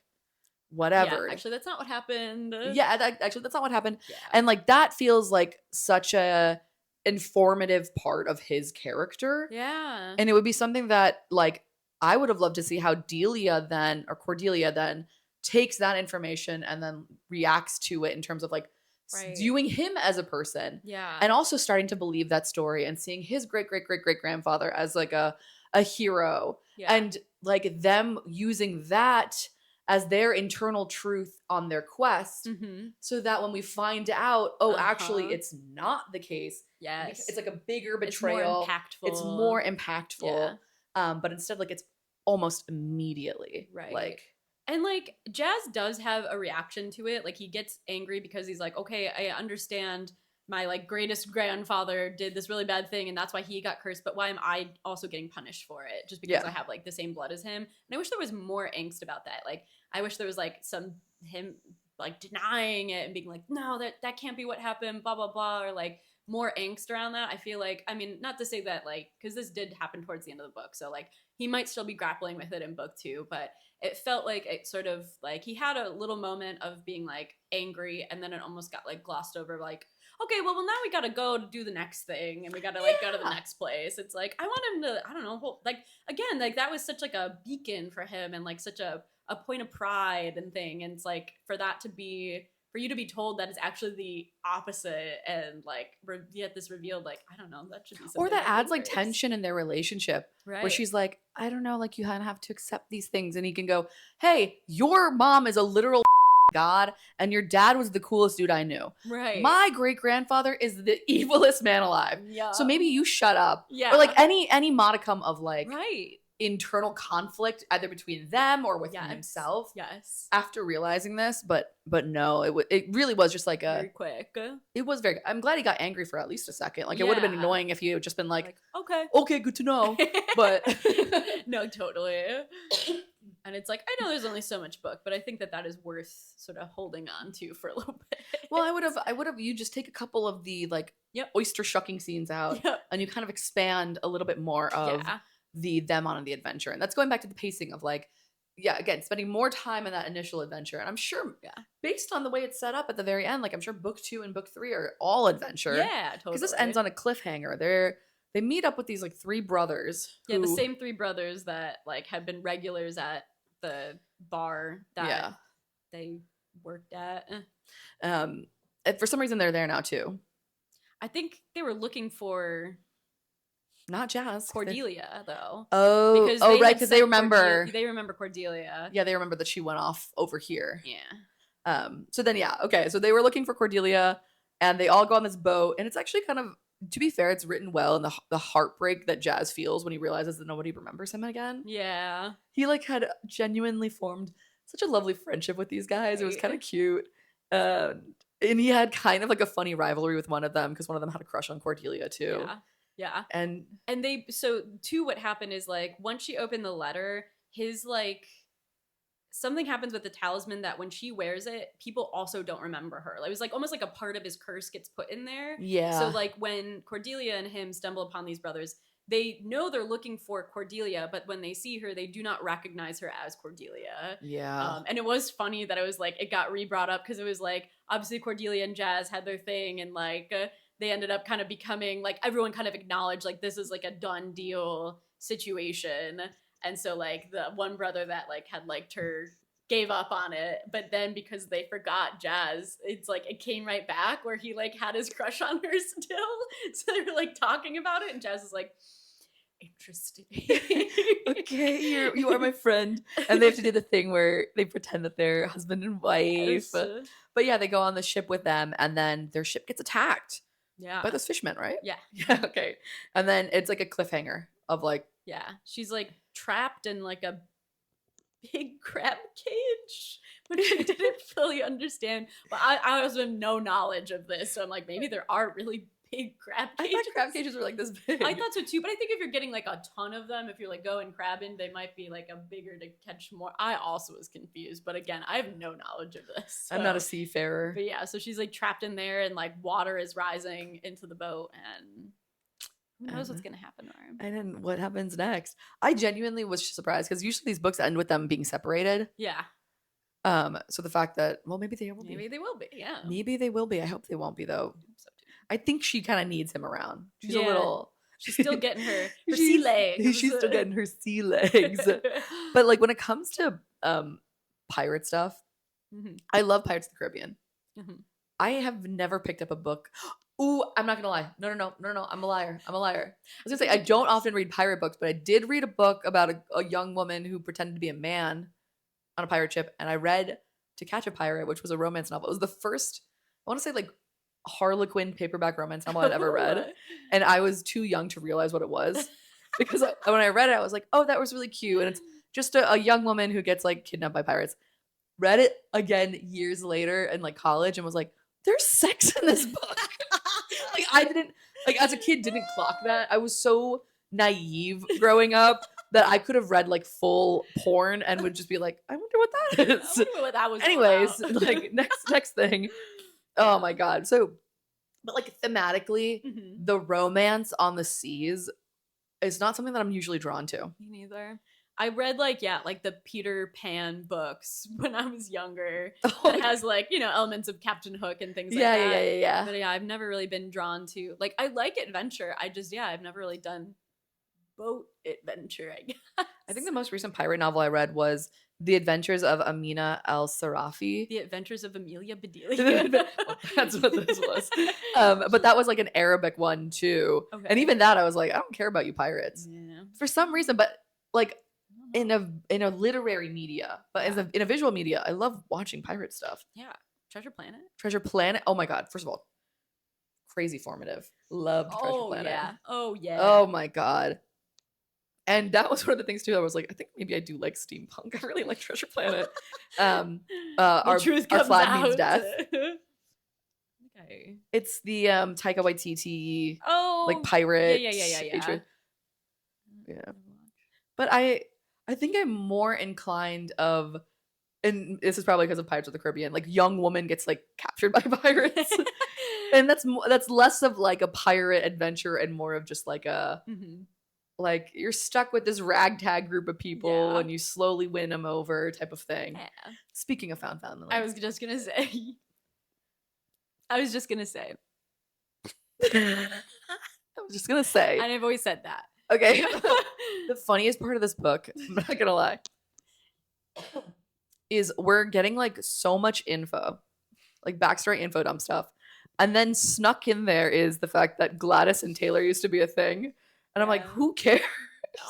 whatever. Yeah, actually that's not what happened. Actually that's not what happened. And like that feels like such a informative part of his character. Yeah. And it would be something that like I would have loved to see how Cordelia then takes that information and then reacts to it in terms of like viewing him as a person. Yeah. And also starting to believe that story and seeing his great grandfather as like a hero. Yeah. And like them using that as their internal truth on their quest, so that when we find out, actually it's not the case. Yes. It's like a bigger betrayal. It's more impactful. But instead, like it's almost immediately. Right. Like And like Jazz does have a reaction to it. Like he gets angry because he's like, okay, I understand my like greatest grandfather did this really bad thing and that's why he got cursed, but why am I also getting punished for it just because Yeah. I have like the same blood as him? And I wish there was more angst about that. Like I wish there was like some him like denying it and being like, no, that can't be what happened, blah blah blah, or like more angst around that. I feel like, I mean, not to say that like, because this did happen towards the end of the book, so like he might still be grappling with it in book 2, but it felt like it sort of like he had a little moment of being like angry and then it almost got like glossed over, like, okay, well now we gotta go to do the next thing and we gotta like go to the next place. It's like I want him to, I don't know, like again, like that was such like a beacon for him and like such a point of pride and thing, and it's like for that to be, for you to be told that it's actually the opposite and like get this revealed, like I don't know, that should be something Or that adds like lingers. tension in their relationship, Right, where she's like, I don't know, like you kind of have to accept these things, and he can go, hey, your mom is a literal god and your dad was the coolest dude I knew. right, My great grandfather is the evilest man alive. yeah, So maybe you shut up. yeah, Or like any modicum of like right, internal conflict either between them or within yes, himself yes, after realizing this. But no, it really was just like very quick, it was very, I'm glad he got angry for at least a second. Like it would have been Yeah. annoying if he had just been like okay, okay, good to know. But no, totally. And it's like, I know there's only so much book, but I think that is worth sort of holding on to for a little bit. well, I would have, you just take a couple of the like Yep. oyster shucking scenes out Yep. and you kind of expand a little bit more of Yeah. them on the adventure. And that's going back to the pacing of like, yeah, again, spending more time in that initial adventure. And I'm sure based on the way it's set up at the very end, like I'm sure book 2 and book 3 are all adventure. Yeah, totally. Because this ends on a cliffhanger. They meet up with these like 3 brothers. Yeah, the same 3 brothers that like had been regulars at the bar that they worked at. And for some reason they're there now too. I think they were looking for not Jazz. Cordelia though. Oh, right, because they remember. They remember Cordelia. Yeah, they remember that she went off over here. Yeah. So then, yeah, okay. So they were looking for Cordelia, and they all go on this boat, and it's actually kind of, to be fair, it's written well, and the heartbreak that Jazz feels when he realizes that nobody remembers him again. Yeah. He like had genuinely formed such a lovely friendship with these guys. It was kind of cute. And he had kind of like a funny rivalry with one of them because one of them had a crush on Cordelia too. Yeah. Yeah. And they, so too, what happened is like once she opened the letter, his like something happens with the talisman that when she wears it, people also don't remember her. It was like almost like a part of his curse gets put in there. Yeah. So like when Cordelia and him stumble upon these brothers, they know they're looking for Cordelia, but when they see her, they do not recognize her as Cordelia. Yeah. And it was funny that it was like, it got re-brought up because it was like, obviously Cordelia and Jazz had their thing and like they ended up kind of becoming like, everyone kind of acknowledged like this is like a done deal situation. And so like the one brother that like had liked her gave up on it, but then because they forgot Jazz, it's like it came right back where he like had his crush on her still. So they were like talking about it and Jazz is like, interesting. Okay, you are my friend. And they have to do the thing where they pretend that they're husband and wife. Yes. But yeah, they go on the ship with them and then their ship gets attacked. Yeah. By those fishmen, right? Yeah. Yeah, okay. And then it's like a cliffhanger of like, yeah, she's like trapped in like a big crab cage, which I didn't fully understand. But I also have no knowledge of this, so I'm like, maybe there are really big crab cages. I thought crab cages were like this big. I thought so too, but I think if you're getting like a ton of them, if you're like going crabbing, they might be like a bigger to catch more. I also was confused, but again, I have no knowledge of this. So. I'm not a seafarer. But yeah, so she's like trapped in there and like water is rising into the boat and who knows what's gonna happen to her. And then what happens next? I genuinely was surprised because usually these books end with them being separated. Yeah. So the fact that, well, maybe they will be. Maybe they will be, yeah. Maybe they will be. I hope they won't be though. So too. I think she kind of needs him around. She's a Yeah. little. She's still getting her sea legs. She's still getting her sea legs. But like when it comes to pirate stuff, I love Pirates of the Caribbean. I have never picked up a book. Ooh, I'm not gonna lie. No. I'm a liar. I was gonna say I don't often read pirate books, but I did read a book about a young woman who pretended to be a man on a pirate ship, and I read To Catch a Pirate, which was a romance novel. It was the first, I want to say like Harlequin paperback romance novel I'd ever read, and I was too young to realize what it was because when I read it, I was like, oh, that was really cute, and it's just a young woman who gets like kidnapped by pirates. Read it again years later in like college and was like, there's sex in this book. Like I didn't like as a kid didn't clock that. I was so naive growing up that I could have read like full porn and would just be like, I wonder what that I is. wonder what that was all Anyways, about. like next thing. Yeah. Oh my god. So but like thematically, Mhm. the romance on the seas is not something that I'm usually drawn to. Me neither. I read like the Peter Pan books when I was younger. That has like, elements of Captain Hook and things like Yeah, that. yeah. But yeah, I've never really been drawn to like I like adventure. I've never really done boat adventure, I guess. I think the most recent pirate novel I read was The Adventures of Amina al-Sarafi. The Adventures of Amelia Bedelia. That's what this was. But that was like an Arabic one too. Okay. And even that I was like, I don't care about you pirates. Yeah. For some reason, but like in a literary media, but in a visual media, I love watching pirate stuff. Yeah. Treasure Planet. Treasure Planet. Oh my god. First of all, crazy formative. Loved Treasure Planet. Yeah. Oh yeah. Oh my god. And that was one of the things too. I was like, I think maybe I do like steampunk. I really like Treasure Planet. The truth our comes flag out. means death. Okay. It's the Taika Waititi Oh, like pirate. Yeah. Yeah. But I think I'm more inclined of, and this is probably because of Pirates of the Caribbean, like young woman gets like captured by pirates. And that's less of like a pirate adventure and more of just like a like you're stuck with this ragtag group of people and you slowly win them over type of thing. Yeah. Speaking of found family. I was just gonna say. I was just gonna say. And I've always said that. Okay. The funniest part of this book, I'm not gonna lie, is we're getting like so much info, like backstory info dump stuff. And then snuck in there is the fact that Gladys and Taylor used to be a thing. And I'm like, who cares?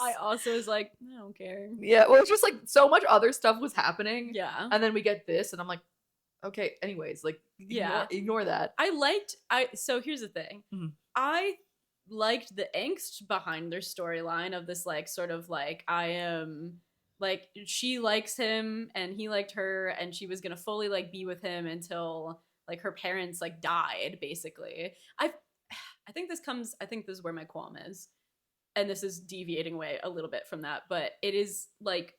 I also was like, I don't care. Yeah, well, it's just like so much other stuff was happening. Yeah. And then we get this, and I'm like, okay, anyways, like, ignore that. So here's the thing. Mhm. I liked the angst behind their storyline of this, like, sort of like, I am, like, she likes him, and he liked her, and she was gonna fully, like, be with him until, like, her parents, like, died, basically. I think this is where my qualm is. And this is deviating away a little bit from that, but it is like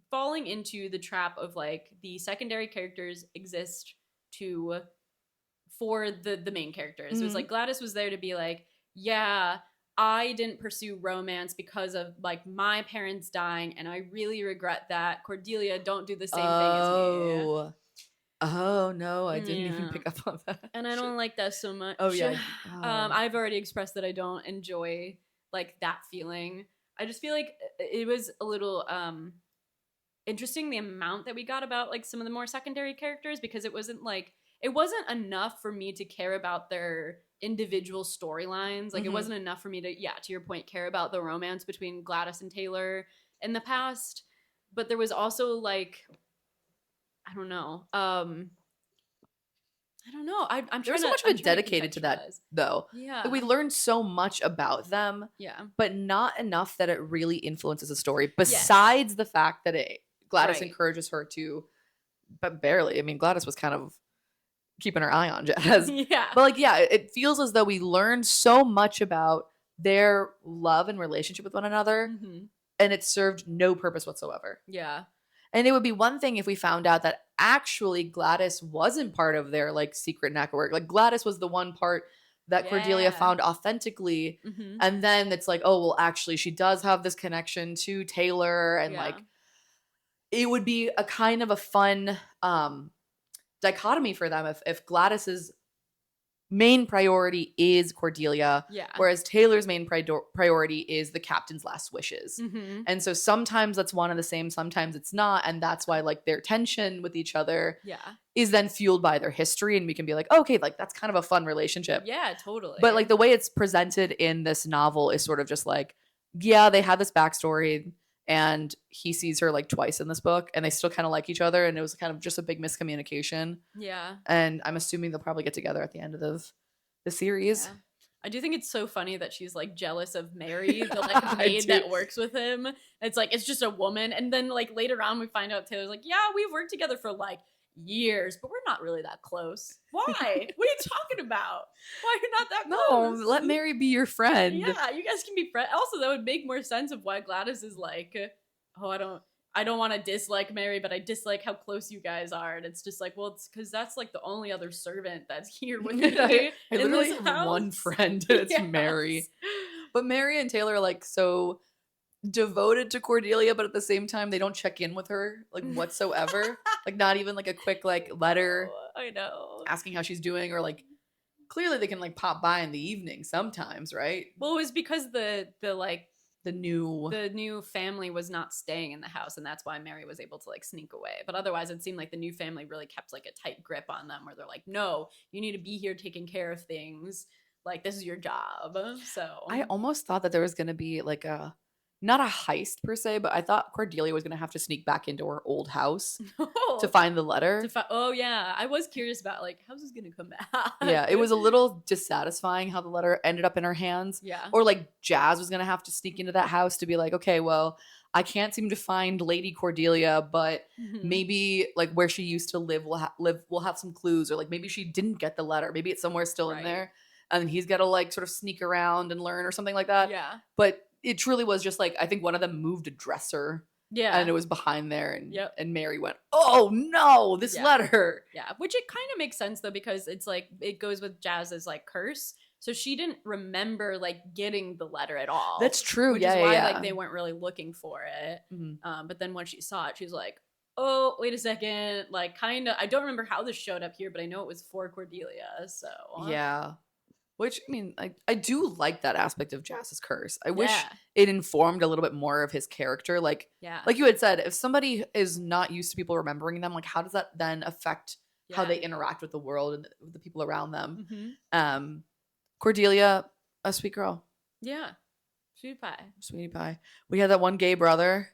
falling into the trap of like the secondary characters exist for the main characters. Mm-hmm. It was like Gladys was there to be like, yeah, I didn't pursue romance because of like my parents dying, and I really regret that. Cordelia, don't do the same thing as me. Oh no, I didn't even pick up on that. And I don't like that so much. Oh yeah. I've already expressed that I don't enjoy like that feeling. I just feel like it was a little interesting the amount that we got about like some of the more secondary characters, because it wasn't enough for me to care about their individual storylines. Like it wasn't enough for me to your point, care about the romance between Gladys and Taylor in the past. But there was also like, I don't know. I'm There's so much of it dedicated to that, though. Yeah. Like, we learned so much about them. Yeah. But not enough that it really influences the story. Besides the fact that Gladys encourages her to, but barely. I mean, Gladys was kind of keeping her eye on Jazz. Yeah. But like, yeah, it feels as though we learned so much about their love and relationship with one another, and it served no purpose whatsoever. Yeah. And it would be one thing if we found out that actually Gladys wasn't part of their like secret network. Like Gladys was the one part that Cordelia found authentically. And then it's like, oh, well, actually she does have this connection to Taylor. And like, it would be a kind of a fun dichotomy for them if Gladys's main priority is Cordelia, whereas Taylor's main priority is the captain's last wishes. And so sometimes that's one and the same, sometimes it's not, and that's why like their tension with each other is then fueled by their history, and we can be like, okay, like that's kind of a fun relationship. Yeah, totally. But like the way it's presented in this novel is sort of just like, yeah, they had this backstory, and he sees her like twice in this book, and they still kind of like each other, and it was kind of just a big miscommunication. Yeah. And I'm assuming they'll probably get together at the end of the series. I do think it's so funny that she's like jealous of Mary, the like I maid do. that works with him. It's like it's just a woman, and then like later on we find out Taylor's like, yeah, we've worked together for like years, but we're not really that close. Why? What are you talking about? Why are you not that No, close? let Mary be your friend. Yeah, you guys can be friends. Also, that would make more sense of why Gladys is like, oh, I don't want to dislike Mary, but I dislike how close you guys are. And it's just like, well, it's because that's like the only other servant that's here with me I in literally this have house. one friend, and it's Yes. Mary. But Mary and Taylor are like so devoted to Cordelia, but at the same time, they don't check in with her like whatsoever. Like not even like a quick like letter Oh, I know. asking how she's doing, or like clearly they can like pop by in the evening sometimes, right? Well, it was because the The new family was not staying in the house, and that's why Mary was able to like sneak away. But otherwise, it seemed like the new family really kept like a tight grip on them, where they're like, no, you need to be here taking care of things. Like this is your job. So I almost thought that there was gonna be like a not a heist per se, but I thought Cordelia was gonna have to sneak back into her old house to find the letter. Oh yeah, I was curious about like how's this gonna come back. Yeah, it was a little dissatisfying how the letter ended up in her hands. Yeah. Or like Jazz was gonna have to sneak into that house to be like, okay, well, I can't seem to find Lady Cordelia, but Mhm. maybe like where she used to live will have some clues, or like maybe she didn't get the letter, maybe it's somewhere still in Right. there, and then he's got to like sort of sneak around and learn or something like that. Yeah. But it truly was just like I think one of them moved a dresser. Yeah. And it was behind there, and Yep. and Mary went, "Oh no, this Yeah. letter!" Yeah, which it kind of makes sense though because it's like it goes with Jazz's like curse. So she didn't remember like getting the letter at all. That's true. Which Yeah, is why yeah, like they weren't really looking for it. Mhm. But then when she saw it, she was like, "Oh, wait a second!" Like kind of. I don't remember how this showed up here, but I know it was for Cordelia. So Yeah. Which I mean, I do like that aspect of Jazz's curse. I wish Yeah. it informed a little bit more of his character. Like Yeah. you had said, if somebody is not used to people remembering them, like how does that then affect how Yeah. they interact with the world and the people around them? Mhm. Cordelia, a sweet girl, Yeah. Sweet pie. sweetie pie. We had that one gay brother.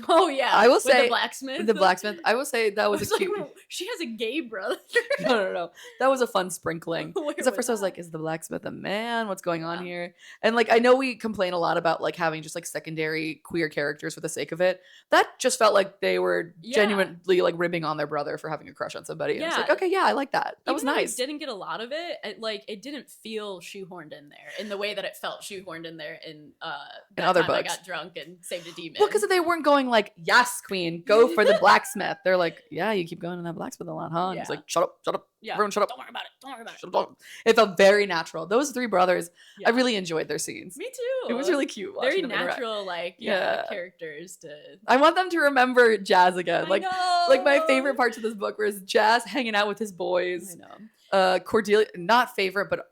Oh yeah. I will With say the blacksmith. The blacksmith. I will say that was, I was a like, cute. "Whoa, she has a gay brother. No. That was a fun sprinkling. Where Because at was first I was I? like, is the blacksmith a man? What's going on Yeah. here? And like, I know we complain a lot about like having just like secondary queer characters for the sake of it. That just felt like they were Yeah. genuinely like ribbing on their brother for having a crush on somebody. And it's like, Yeah. okay, yeah, I like that. That was Even though nice. we didn't get a lot of it, it didn't feel shoehorned in there in the way that it felt shoehorned in there in that other time I books. got drunk and saved a demon. Well, because they weren't going like, yes, queen, go for the blacksmith. They're like, yeah, you keep going to that blacksmith a lot, huh? And he's Yeah. like, shut up, Yeah. everyone shut up. Don't worry about it. Don't worry about it. Shut up. It felt very natural. Those three brothers, Yeah. I really enjoyed their scenes. Me too. It was really cute. Very watching them interact. natural, like Yeah. characters to. I want them to remember Jazz again. I Like, know. like my favorite parts of this book was Jazz hanging out with his I boys. know. Cordelia, not favorite, but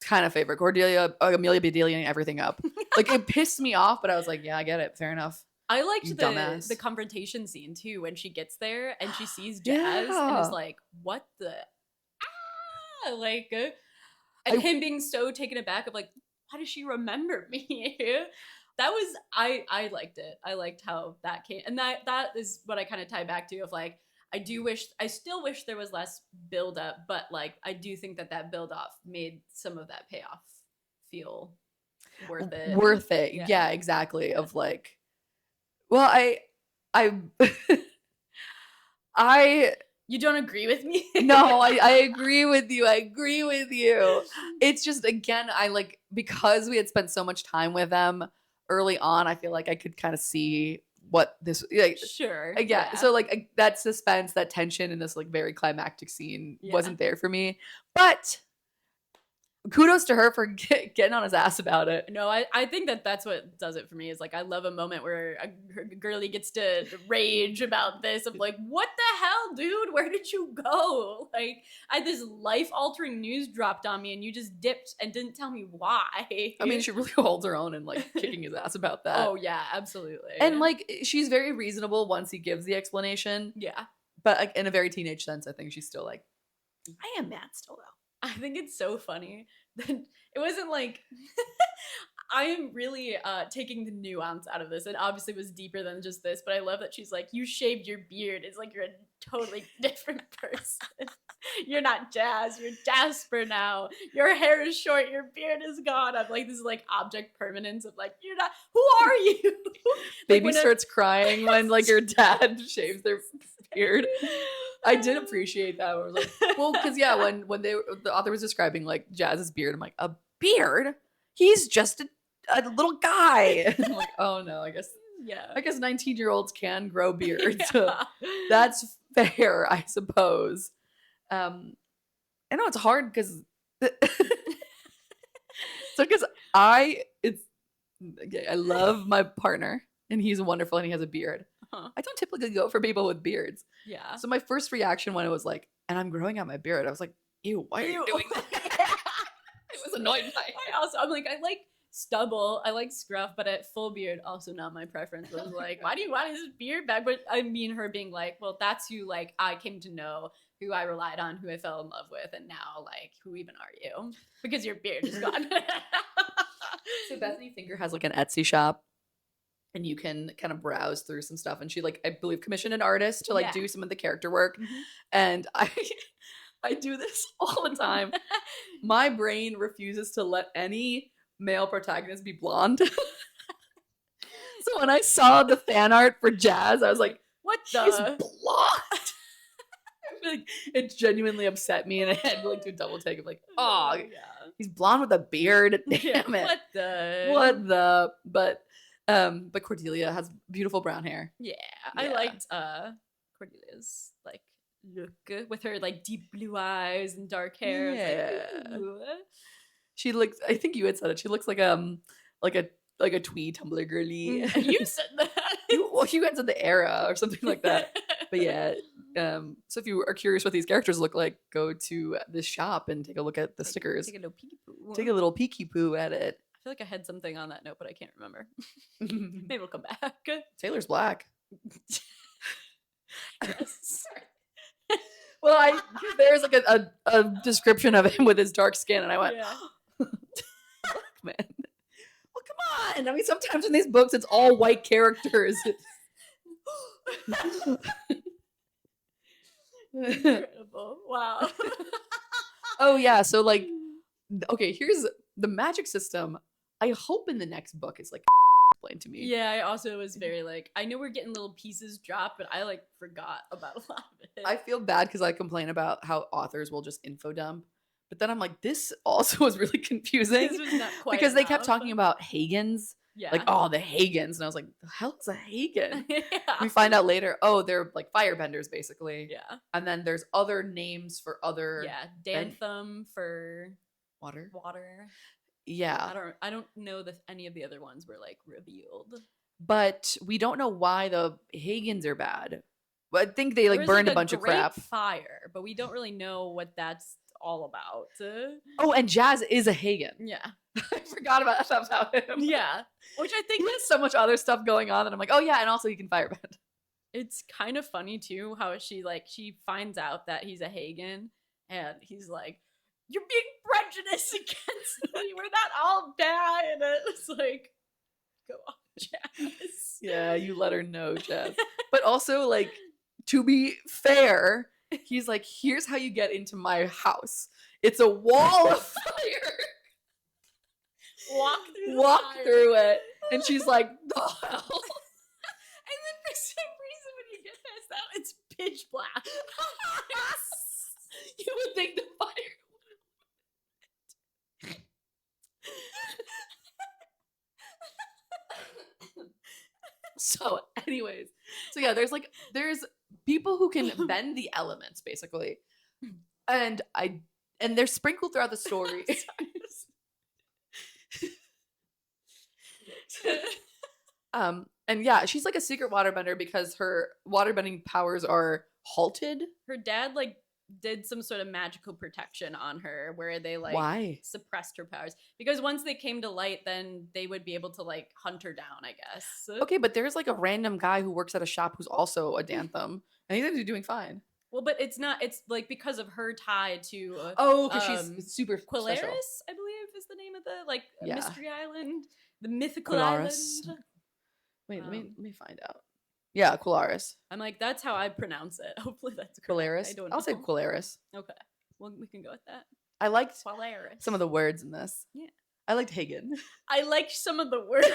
kind of favorite. Cordelia, Amelia Bedelia, everything up. Like it pissed me off, but I was like, yeah, I get it. Fair enough. I liked You the dumbass. confrontation scene too when she gets there and she sees Jazz and is Yeah. like, "What the like?" And him being so taken aback of like, "Why does she remember me?" That was I liked it. I liked how that came, and that is what I kind of tie back to of like I still wish there was less build up, but like I do think that build off made some of that payoff feel worth it. Worth it. Yeah, exactly. Of like, well, I I You don't agree with me? no, I agree with you. I agree with you. It's just again, I like because we had spent so much time with them early on, I feel like I could kind of see what this like Sure. yeah. So like that suspense, that tension in this like very climactic scene Yeah. wasn't there for me. But kudos to her for getting on his ass about it. No, I think that's what does it for me is like I love a moment where a girlie gets to rage about this of like, what the hell, dude? Where did you go? Like I had this life-altering news dropped on me and you just dipped and didn't tell me why. I mean, she really holds her own and like kicking his ass about that. Oh yeah, absolutely. And like she's very reasonable once he gives the explanation. yeah. But like in a very teenage sense, I think she's still like, I am mad still though. I think it's so funny that it wasn't like I am really taking the nuance out of this. It obviously was deeper than just this, but I love that she's like, you shaved your beard. It's like you're a totally different person. You're not Jazz, you're Jasper now. Your hair is short, your beard is gone. I'm like, this is like object permanence of like, you're not, who are you? Like Baby starts crying when like your dad shaves their beard. I did appreciate that. I was like, well, because yeah, when the author was describing like Jazz's beard, I'm like, a beard? He's just a little guy. I'm like, oh no, I guess 19-year-olds can grow beards. So that's fair, I suppose. I know it's hard because I love my partner and he's wonderful and he has a beard. I don't typically go for people with beards. Yeah. So my first reaction when it was like, and I'm growing out my beard, I was like, ew, why are you doing that? I was annoyed by it. I'm like, I like stubble, I like scruff, but at full beard, also not my preference. I was like, why do you want his beard back? But I mean her being like, well, that's who like I came to know, who I relied on, who I fell in love with, and now like, who even are you? Because your beard is gone. So Bethanie Finger has like an Etsy shop. And you can kind of browse through some stuff. And she like, I believe, commissioned an artist to like do some of the character work. Mm-hmm. And I do this all the time. My brain refuses to let any male protagonist be blonde. So when I saw the fan art for Jazz, I was like, what the? He's blonde. I feel like it genuinely upset me. And I had to like do a double take of like, oh, yeah. He's blonde with a beard. Damn it. What the? But Cordelia has beautiful brown hair. Yeah. I liked Cordelia's like look with her like deep blue eyes and dark hair. Yeah. Like, she looks, I think you had said it, she looks like a twee Tumblr girly. You said that. Well, you had said the era or something like that. But yeah, so if you are curious what these characters look like, go to this shop and take a look at the stickers. Take a little peeky poo at it. I feel like I had something on that note, but I can't remember. Maybe we'll come back. Taylor's black. Yes. Well, there's like a description of him with his dark skin, and I went, black man. Well, come on. I mean, sometimes in these books, it's all white characters. Incredible. Wow. Oh, yeah. So, like, okay, here's the magic system. I hope in the next book it's like explained to me. Yeah, I also was very like, I know we're getting little pieces dropped, but I like forgot about a lot of it. I feel bad because I complain about how authors will just info dump. But then I'm like, this also was really confusing. This was not quite because they kept talking about Hagans. Yeah. Like, oh, the Hagans. And I was like, the hell is a Hagan? Yeah. We find out later, oh, they're like firebenders, basically. Yeah. And then there's other names for other... Yeah, Danthum for... Water. Yeah. I don't know that any of the other ones were like revealed. But we don't know why the Hagans are bad. But I think they like burned a bunch of crap. Fire, but we don't really know what that's all about. Oh, and Jazz is a Hagan. Yeah. I forgot about him. Yeah. Which I think he has so much other stuff going on that I'm like, oh yeah, and also he can firebend. It's kind of funny too how she finds out that he's a Hagan and he's like, you're being prejudiced against me. We're not all bad. And it's like, go on, Jazz. Yeah, you let her know, Jazz. But also, like, to be fair, he's like, here's how you get into my house. It's a wall of fire. Walk through it. And she's like, the hell? And then for some reason, when you get past that, it's pitch black. You would think the fire. So anyways, so yeah, there's people who can bend the elements basically, and they're sprinkled throughout the story. And yeah, she's like a secret waterbender because her waterbending powers are halted. Her dad like did some sort of magical protection on her where they like why suppressed her powers, because once they came to light then they would be able to like hunt her down, I guess. Okay, but there's like a random guy who works at a shop who's also a Danthum and he's doing fine. Well, but it's like because of her tie to because she's super Quilaris special. I believe is the name of the mystery island, the mythical Quilaris. island. Wait, let me find out. Yeah, Qualaris. I'm like, that's how I pronounce it. Hopefully that's correct. Qualaris. I don't know. I'll say Qualaris. Okay. Well, we can go with that. I liked Qualaris. some of the words in this. Yeah. I liked Hagen. I liked some of the words.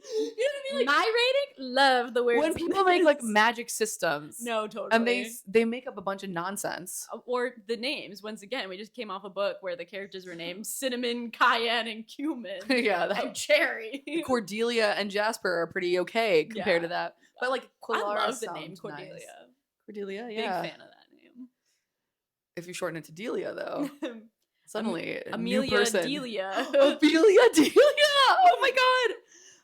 You know what I mean? Like, my rating, love the words. when people make like magic systems, no, totally, and they make up a bunch of nonsense, or the names. Once again, we just came off a book where the characters were named cinnamon, cayenne, and cumin. yeah, and cherry. Cordelia and Jasper are pretty okay compared to that, but like I Qualaris love the name Cordelia. Nice. Cordelia, yeah. Big fan of that name. If you shorten it to Delia, though, suddenly a Amelia new person. Delia. Amelia Delia. Oh my god.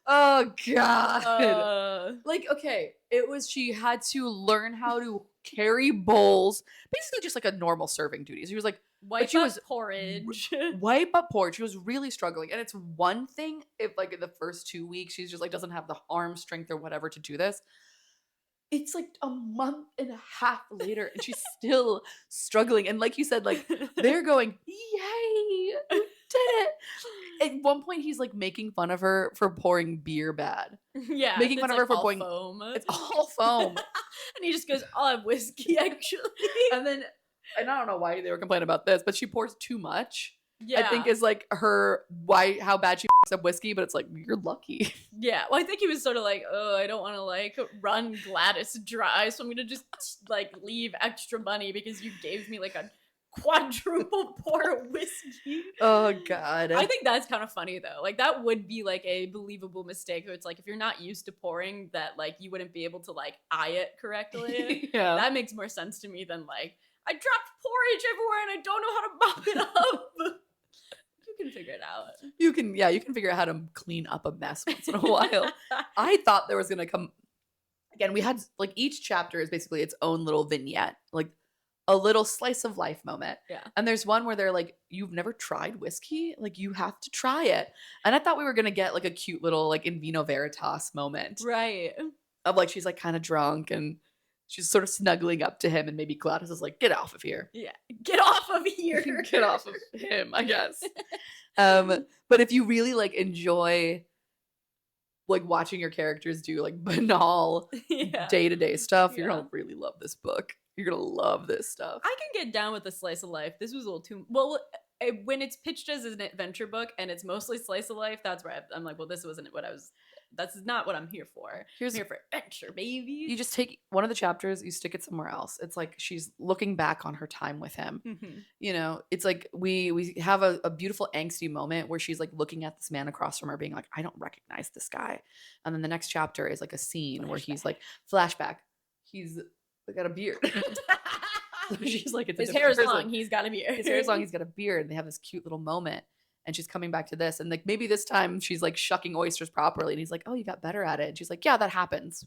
Oh god. Like, okay, it was she had to learn how to carry bowls, basically just like a normal serving duty. So she was like wipe up porridge. Wipe up porridge. She was really struggling. And it's one thing if like in the first 2 weeks she's just like doesn't have the arm strength or whatever to do this. It's like a month and a half later and she's still struggling. And like you said, like they're going, yay, we did it. At one point he's like making fun of her for pouring beer bad. Yeah. Making fun of her for pouring foam. It's all foam. And he just goes, I'll have whiskey actually. And I don't know why they were complaining about this, but she pours too much. Yeah. I think is like how bad she fucks up whiskey, but it's like, you're lucky. Yeah. Well, I think he was sort of like, oh, I don't want to like run Gladys dry, so I'm going to just like leave extra money because you gave me like a quadruple pour of whiskey. Oh god. I think that's kind of funny though. Like that would be like a believable mistake. It's like if you're not used to pouring that, like you wouldn't be able to like eye it correctly. Yeah. That makes more sense to me than like I dropped porridge everywhere and I don't know how to mop it up. You can figure it out. You can figure out how to clean up a mess once in a while. I thought there was gonna come again, we had like each chapter is basically its own little vignette, like a little slice of life moment. Yeah. And there's one where they're like, you've never tried whiskey? Like you have to try it. And I thought we were gonna get like a cute little like in vino veritas moment. Right. Of like she's like kind of drunk and she's sort of snuggling up to him and maybe Gladys is like, get off of here. Yeah. Get off of here. Get off of him, I guess. But if you really like enjoy like watching your characters do like banal day-to-day stuff, you're gonna really love this book. You're gonna love this stuff. I can get down with the slice of life. This was a little too well. When it's pitched as an adventure book and it's mostly slice of life, that's where I'm like, well, this wasn't what I was. That's not what I'm here for. I'm here for adventure, baby. You just take one of the chapters, you stick it somewhere else. It's like she's looking back on her time with him. Mm-hmm. You know, it's like we have a beautiful angsty moment where she's like looking at this man across from her being like, I don't recognize this guy. And then the next chapter is like a scene where he's like, flashback. He's got a beard. So she's like, his hair is long, he's got a beard. His hair is long, he's got a beard. And they have this cute little moment. And she's coming back to this. And like maybe this time she's like shucking oysters properly. And he's like, oh, you got better at it. And she's like, yeah, that happens.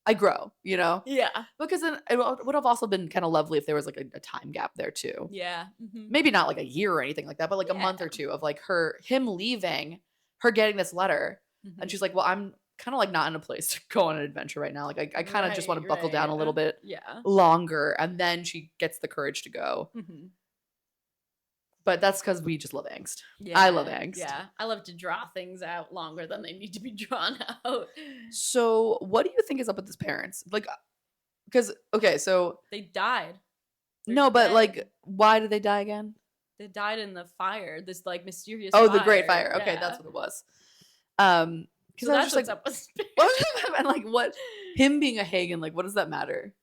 I grow, you know? Yeah. Because then it would have also been kind of lovely if there was like a time gap there too. Yeah. Mm-hmm. Maybe not like a year or anything like that, but like a month or two of like him leaving, her getting this letter. Mm-hmm. And she's like, well, I'm kind of like not in a place to go on an adventure right now. Like I kind of just want to buckle down a little bit longer. And then she gets the courage to go. Mm-hmm. But that's because we just love angst. Yeah, I love angst. Yeah. I love to draw things out longer than they need to be drawn out. So what do you think is up with his parents? Like, because, okay, so. They died. No, but like, why did they die again? They died in the fire. This like mysterious fire. The Great Fire. Okay, that's what it was. Because so I was just like, up with and like what, him being a Hagen, like what does that matter?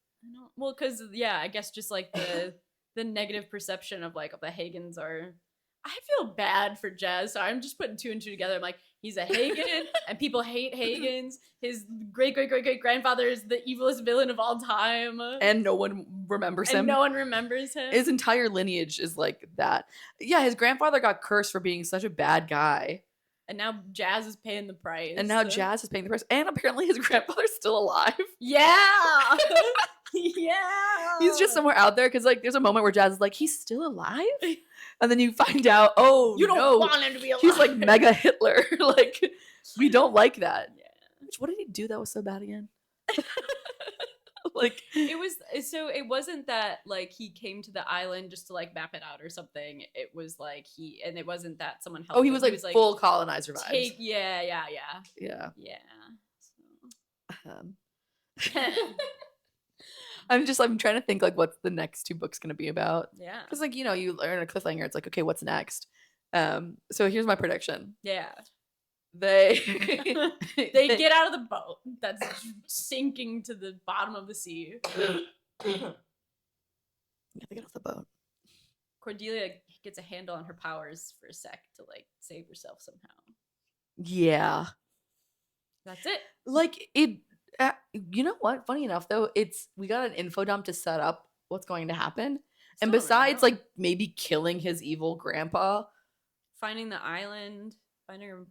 Well, because, I guess just like the negative perception of like the Hagans are. I feel bad for Jazz, so I'm just putting two and two together. I'm like, he's a Hagen, and people hate Hagans. His great grandfather is the evilest villain of all time, and no one remembers him. No one remembers him. His entire lineage is like that. Yeah, his grandfather got cursed for being such a bad guy. And now Jazz is paying the price. And apparently his grandfather's still alive. Yeah. Yeah. He's just somewhere out there because like there's a moment where Jazz is like, he's still alive? And then you find out, you don't want him to be alive. He's like mega Hitler. Like, we don't like that. Yeah. What did he do that was so bad again? Like it wasn't that like he came to the island just to like map it out or something. It was like it wasn't that someone helped. Oh, he was like full colonizer vibes. Yeah. Yeah. So. 10. I'm trying to think like what's the next two books going to be about. Yeah. Because like, you learn a cliffhanger. It's like, okay, what's next? So here's my prediction. Yeah. They They get out of the boat that's sinking to the bottom of the sea. Yeah, they get off the boat. Cordelia gets a handle on her powers for a sec to like save herself somehow. Yeah. That's it. Like it you know what? Funny enough though, we got an info dump to set up what's going to happen. And besides like maybe killing his evil grandpa, finding the island, finding her.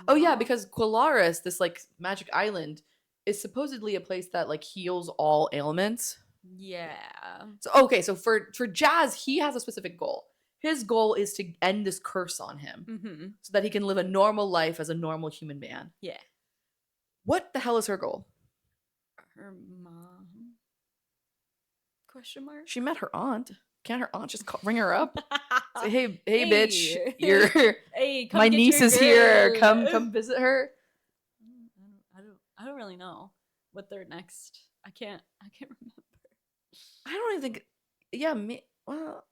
Oh yeah, because Quallaris, this like magic island, is supposedly a place that like heals all ailments. Yeah. So okay, so for Jazz, he has a specific goal. His goal is to end this curse on him, so that he can live a normal life as a normal human man. Yeah. What the hell is her goal? Her mom? Question mark. She met her aunt. Can't her aunt just ring her up? Say, hey, bitch, hey, my niece is here. Come visit her. I don't really know what they're next. I can't remember. I don't even think. Yeah, me. Well,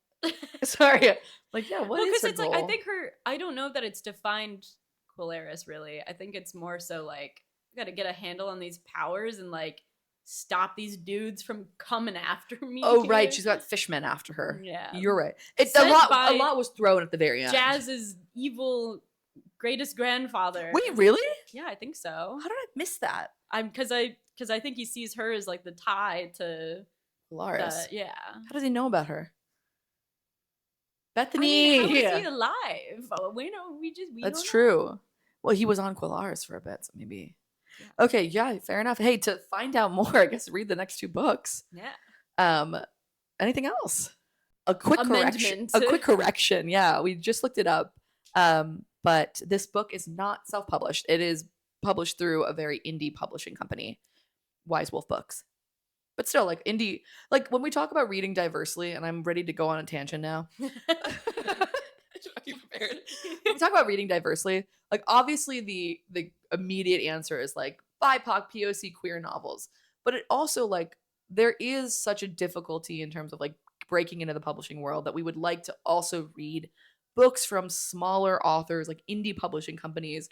sorry. Like, yeah, what is her goal? Like I think I don't know that it's defined Quallaris really. I think it's more so like got to get a handle on these powers and like stop these dudes from coming after me. Oh right, she's got fishmen after her. Yeah, you're right. It's a lot was thrown at the very end. Jazz's evil greatest grandfather. Wait, really? Yeah, I think so. How did I miss that? Because I think he sees her as like the tie to Laris. Yeah. How does he know about her? Bethany. I mean, how is he alive? Oh, we know. We That's don't true. Know. Well, he was on Quallaris for a bit, so maybe. Yeah. Okay, yeah, fair enough. Hey, to find out more, I guess read the next two books. Yeah. Anything else? A quick correction. Yeah, we just looked it up. But this book is not self-published. It is published through a very indie publishing company, Wise Wolf Books. But still, like indie, like when we talk about reading diversely, and I'm ready to go on a tangent now. Are you prepared? When we talk about reading diversely, like obviously the immediate answer is like BIPOC, POC, queer novels. But it also like there is such a difficulty in terms of like breaking into the publishing world that we would like to also read books from smaller authors, like indie publishing companies,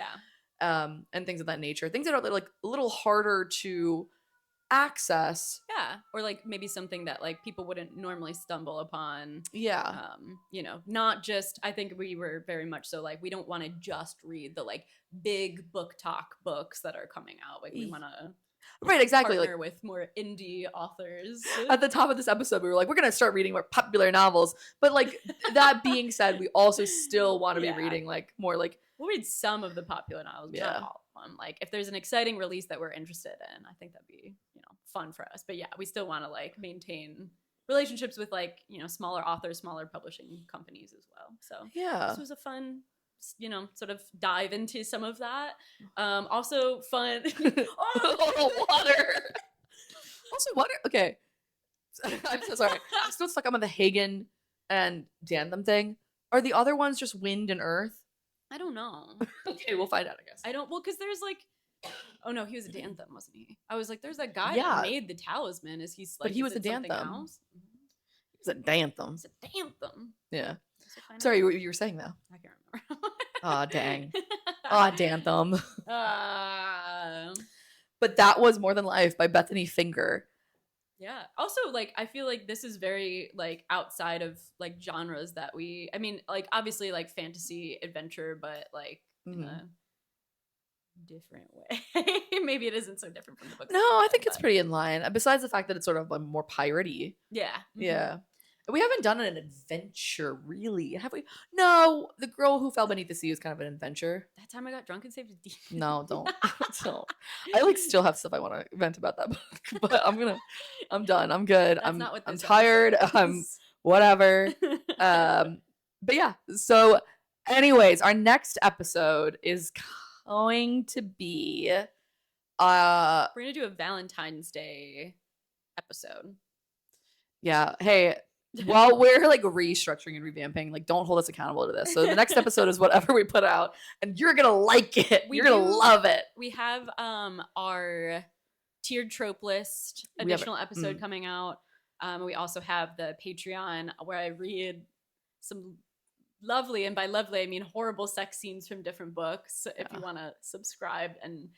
and things of that nature. Things that are like a little harder to access. Yeah, or like maybe something that like people wouldn't normally stumble upon. Yeah. Not just, I think we were very much so like we don't want to just read the like big book talk books that are coming out. Like we want to right, exactly, partner with more indie authors. At the top of this episode, we were like, we're gonna start reading more popular novels. But like that being said, we also still want to be reading like more like we'll read some of the popular novels, but not all of them. Like if there's an exciting release that we're interested in, I think that'd be fun for us. But yeah, we still want to like maintain relationships with like smaller authors, smaller publishing companies as well. So yeah, this was a fun sort of dive into some of that. Also fun. Water. Also water. Okay. I'm so sorry. I'm still stuck on the Hagen and Dantham thing. Are the other ones just wind and earth? I don't know. Okay, we'll find out, I guess. I don't. Well, because there's like, oh no, he was a Dantham, wasn't he? I was like, there's that guy that made the talisman. Is he like? But he was a Dantham. He was a Dantham. It's a Dantham. Yeah. Sorry, what you were saying though? I can't remember. Aw, dang. Aw, Dantham. But that was More Than Life by Bethany Finger. Yeah. Also, like, I feel like this is very, like, outside of, like, genres that I mean, like, obviously, like, fantasy, adventure, but, like, in a different way. Maybe it isn't so different from the book. No, I think it's pretty in line. Besides the fact that it's sort of like, more piratey. Yeah. Yeah. We haven't done an adventure, really, have we? No, The Girl Who Fell Beneath the Sea is kind of an adventure. That time I got drunk and saved a demon. No, don't. I like still have stuff I want to vent about that book, but I'm done. I'm good. I'm tired. I'm whatever. But yeah. So, anyways, our next episode is going to be. We're gonna do a Valentine's Day episode. Yeah. Hey. While we're like restructuring and revamping, like don't hold us accountable to this. So the next episode is whatever we put out, and you're gonna like it. You're gonna love it. We have our tiered trope list We have additional episode coming out. We also have the Patreon where I read some lovely, and by lovely I mean horrible sex scenes from different books. If you want to subscribe and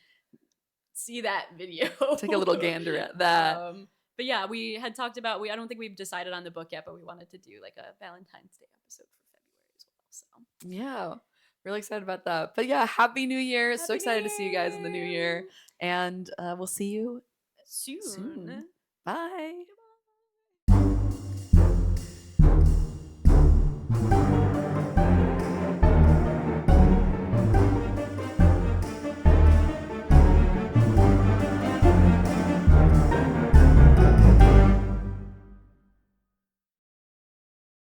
see that video, take a little gander at that. But yeah, we had talked about, I don't think we've decided on the book yet, but we wanted to do like a Valentine's Day episode for February as well. So yeah, really excited about that. But yeah, happy New Year! So Happy excited New to see you guys in the new year, Year. and we'll see you Soon. soon. Bye.